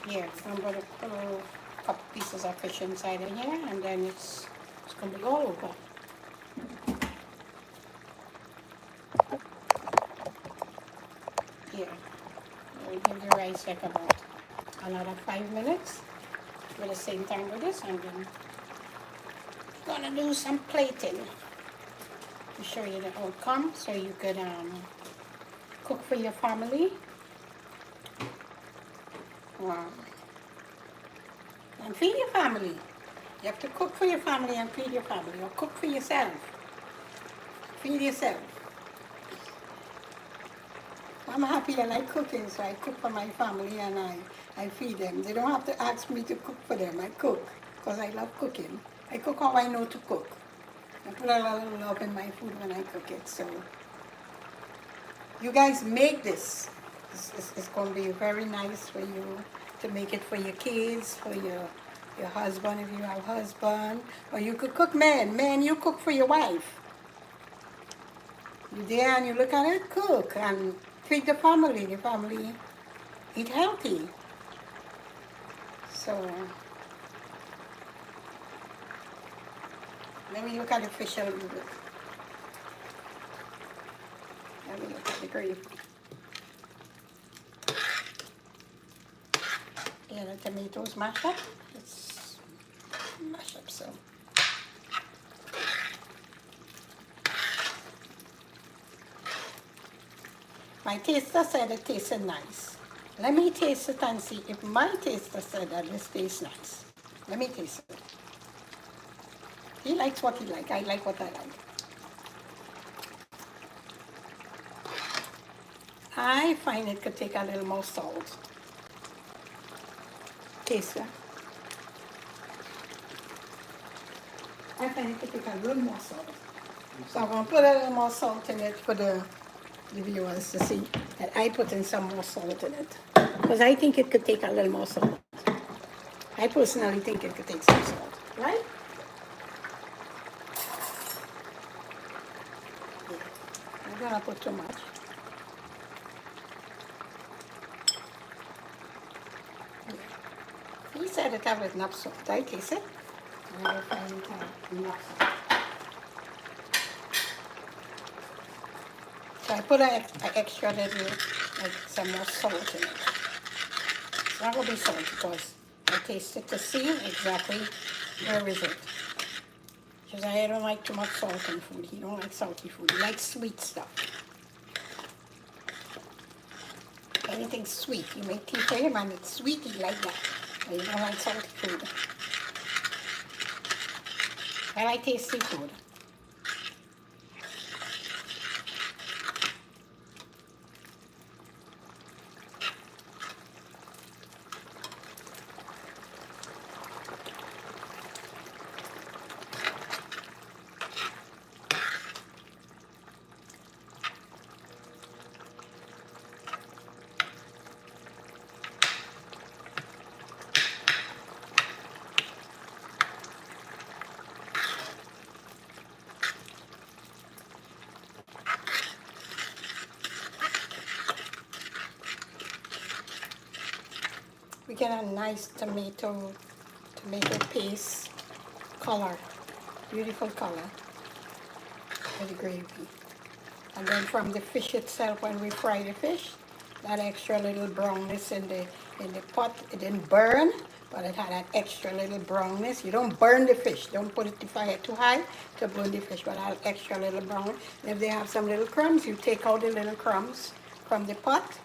Here, I'm going to put a couple pieces of fish inside in here, and then it's going to be all over. Here, we'll give the rice like about another 5 minutes with the same time with this, and then I'm going to do some plating to show you the outcome so you could cook for your family. Wow. And feed your family. You have to cook for your family and feed your family, or cook for yourself. Feed yourself. I'm happy I like cooking, so I cook for my family and I feed them. They don't have to ask me to cook for them. I cook because I love cooking. I cook how I know to cook. I put a lot of love in my food when I cook it. So you guys make this. It's going to be very nice for you to make it for your kids, for your husband if you have a husband. Or you could cook men, you cook for your wife. You there and you look at it, cook and feed the family eat healthy. So let me look at the fish a little bit. Let me look at the gravy. Yeah, the tomatoes mashed up. It's mashed up, so. My taster said it tasted nice. Let me taste it and see if my taster said that this tastes nice. Let me taste it. He likes what he likes. I like what I like. I find it could take a little more salt. Taster. I find it could take a little more salt. So I'm going to put a little more salt in it for the viewers to see that I put in some more salt in it. Because I think it could take a little more salt. I personally think it could take some salt, right? I'm going to put too much. He said it had enough salt. I taste it. I find it had enough salt. So I put an extra little, like some more salt in it. It's not going to be salt because I taste it to see exactly where is it. Because I don't like too much salt in food. He don't like salty food. He likes sweet stuff. Anything sweet. You make tea for him and it's sweet, he like that. But he don't like salty food. I like tasty food. We get a nice tomato paste color, beautiful color for the gravy. And then from the fish itself, when we fry the fish, that extra little brownness in the pot. It didn't burn, but it had that extra little brownness. You don't burn the fish. Don't put it the fire too high to burn the fish, but that extra little brown. And if they have some little crumbs, you take out the little crumbs from the pot,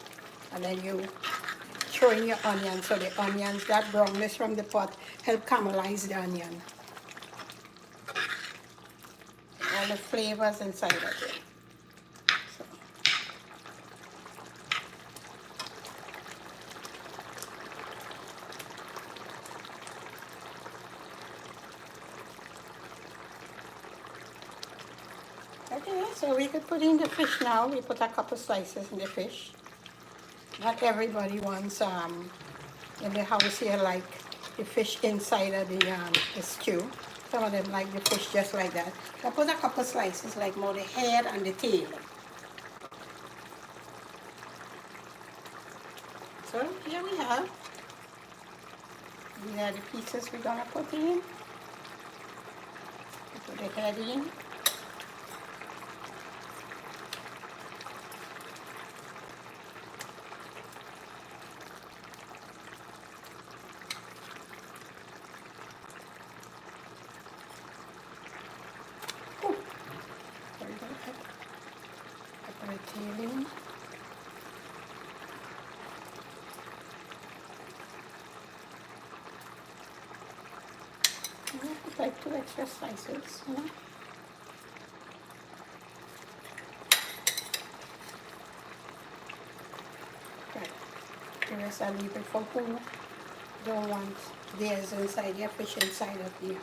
and then you throw in your onion. So the onions, that brownness from the pot, help caramelize the onion. All the flavors inside of it. So. Okay, so we could put in the fish now. We put a couple slices in the fish. Not everybody wants in the house here like the fish inside of the stew. Some of them like the fish just like that. I put a couple slices like more the head and the tail. So here we have. These are the pieces we're gonna put in. We put the head in. Tail. Like 2 extra slices, you know. Right. The rest I'll leave it for who don't want theirs inside their fish inside of the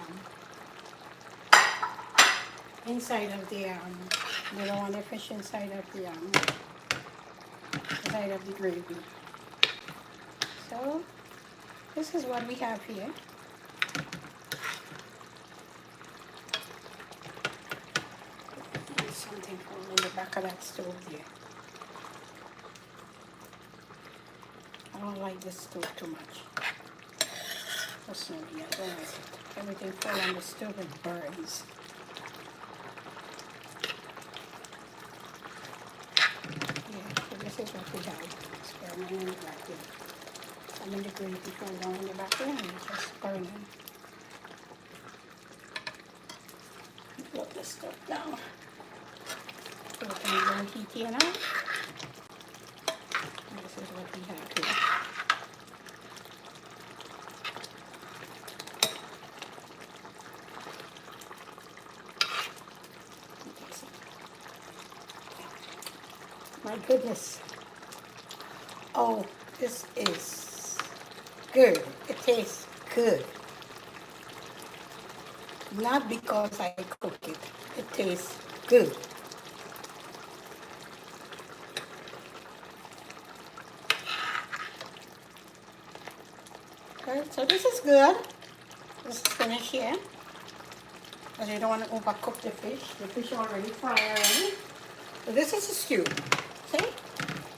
they don't want the fish inside of the gravy. So this is what we have here. There's something falling in the back of that stove there. I don't like this stove too much. Personally, I don't like it. Everything falls on the stove and burns. This is what we have. Experiment in the back here. Some of the gravy fall down in the back here and it's just burning. Put this stuff down. So we can go heat here now. And this is what we have here. My goodness. Oh, this is good. It tastes good. Not because I cook it. It tastes good. Okay, so this is good. This is finished here. Because you don't want to overcook the fish. The fish already fried already. So this is a stew. See?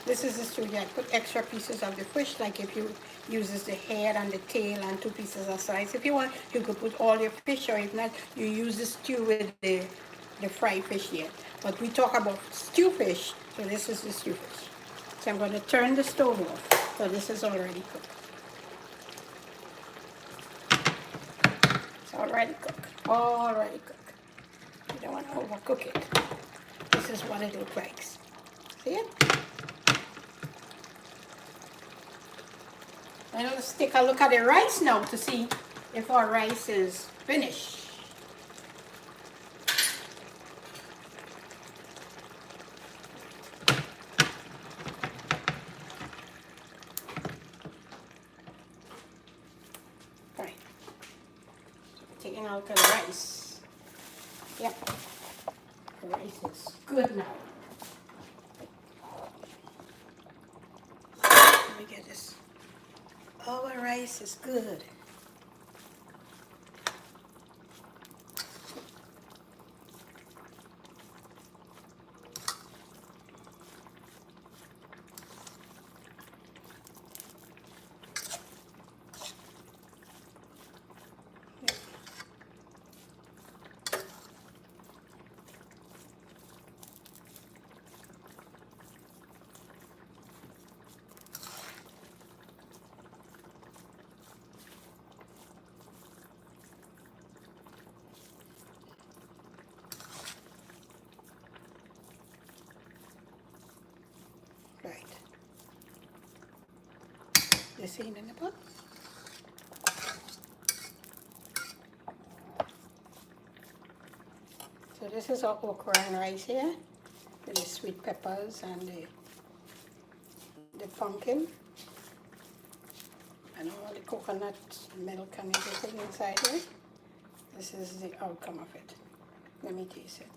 This is the stew. I put extra pieces of the fish, like if you uses the head and the tail and 2 pieces of slice. If you want, you could put all your fish, or if not, you use the stew with the fried fish here. But we talk about stew fish, so this is the stew fish. So I'm going to turn the stove off. So this is already cooked. It's already cooked. Already cooked. You don't want to overcook it. This is what it looks like. See it? And let's take a look at the rice now to see if our rice is finished. Right. Taking a look at the rice. Yep. The rice is good now. Let me get this. Our rice is good. this in the pot. So this is our okra and rice here, with the sweet peppers and the pumpkin, and all the coconut milk and everything inside it. This is the outcome of it. Let me taste it.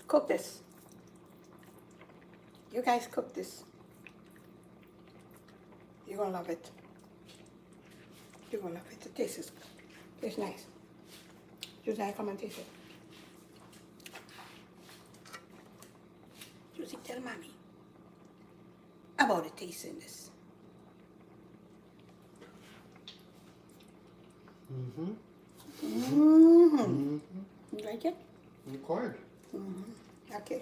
Cook this. You guys cook this. You're gonna love it. You're gonna love it. The taste is good. Tastes nice. Josiah, come and taste it. Josie, tell mommy about the taste in this. Mm-hmm. Mm-hmm. You like it? Required. Mm-hmm. Okay.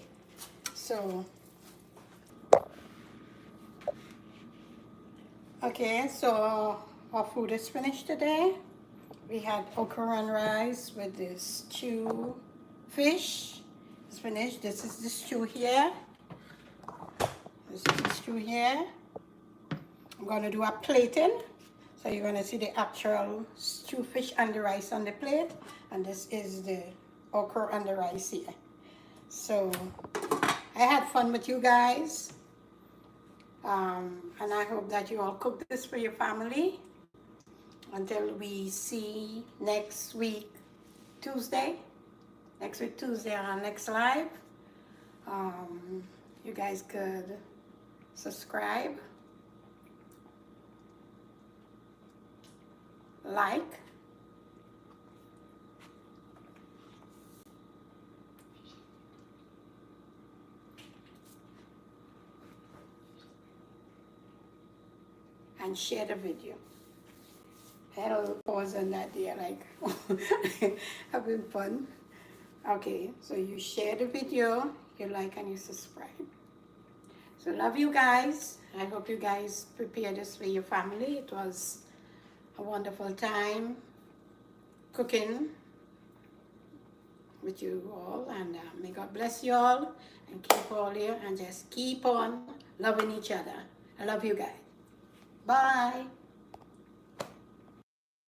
So our food is finished today. We had okra and rice with this stew fish. It's finished. This is the stew here. This is the stew here. I'm going to do a plating. So you're going to see the actual stew fish and the rice on the plate. And this is the okra and the rice here. So I had fun with you guys. And I hope that you all cook this for your family. Until we see next week, Tuesday. Next week, Tuesday, on our next live. You guys could subscribe, like, and share the video. I had a little pause on that there, like, having fun. Okay, so you share the video, you like and you subscribe. So love you guys. I hope you guys prepare this for your family. It was a wonderful time cooking with you all, and may God bless you all and keep all you and just keep on loving each other. I love you guys. Bye.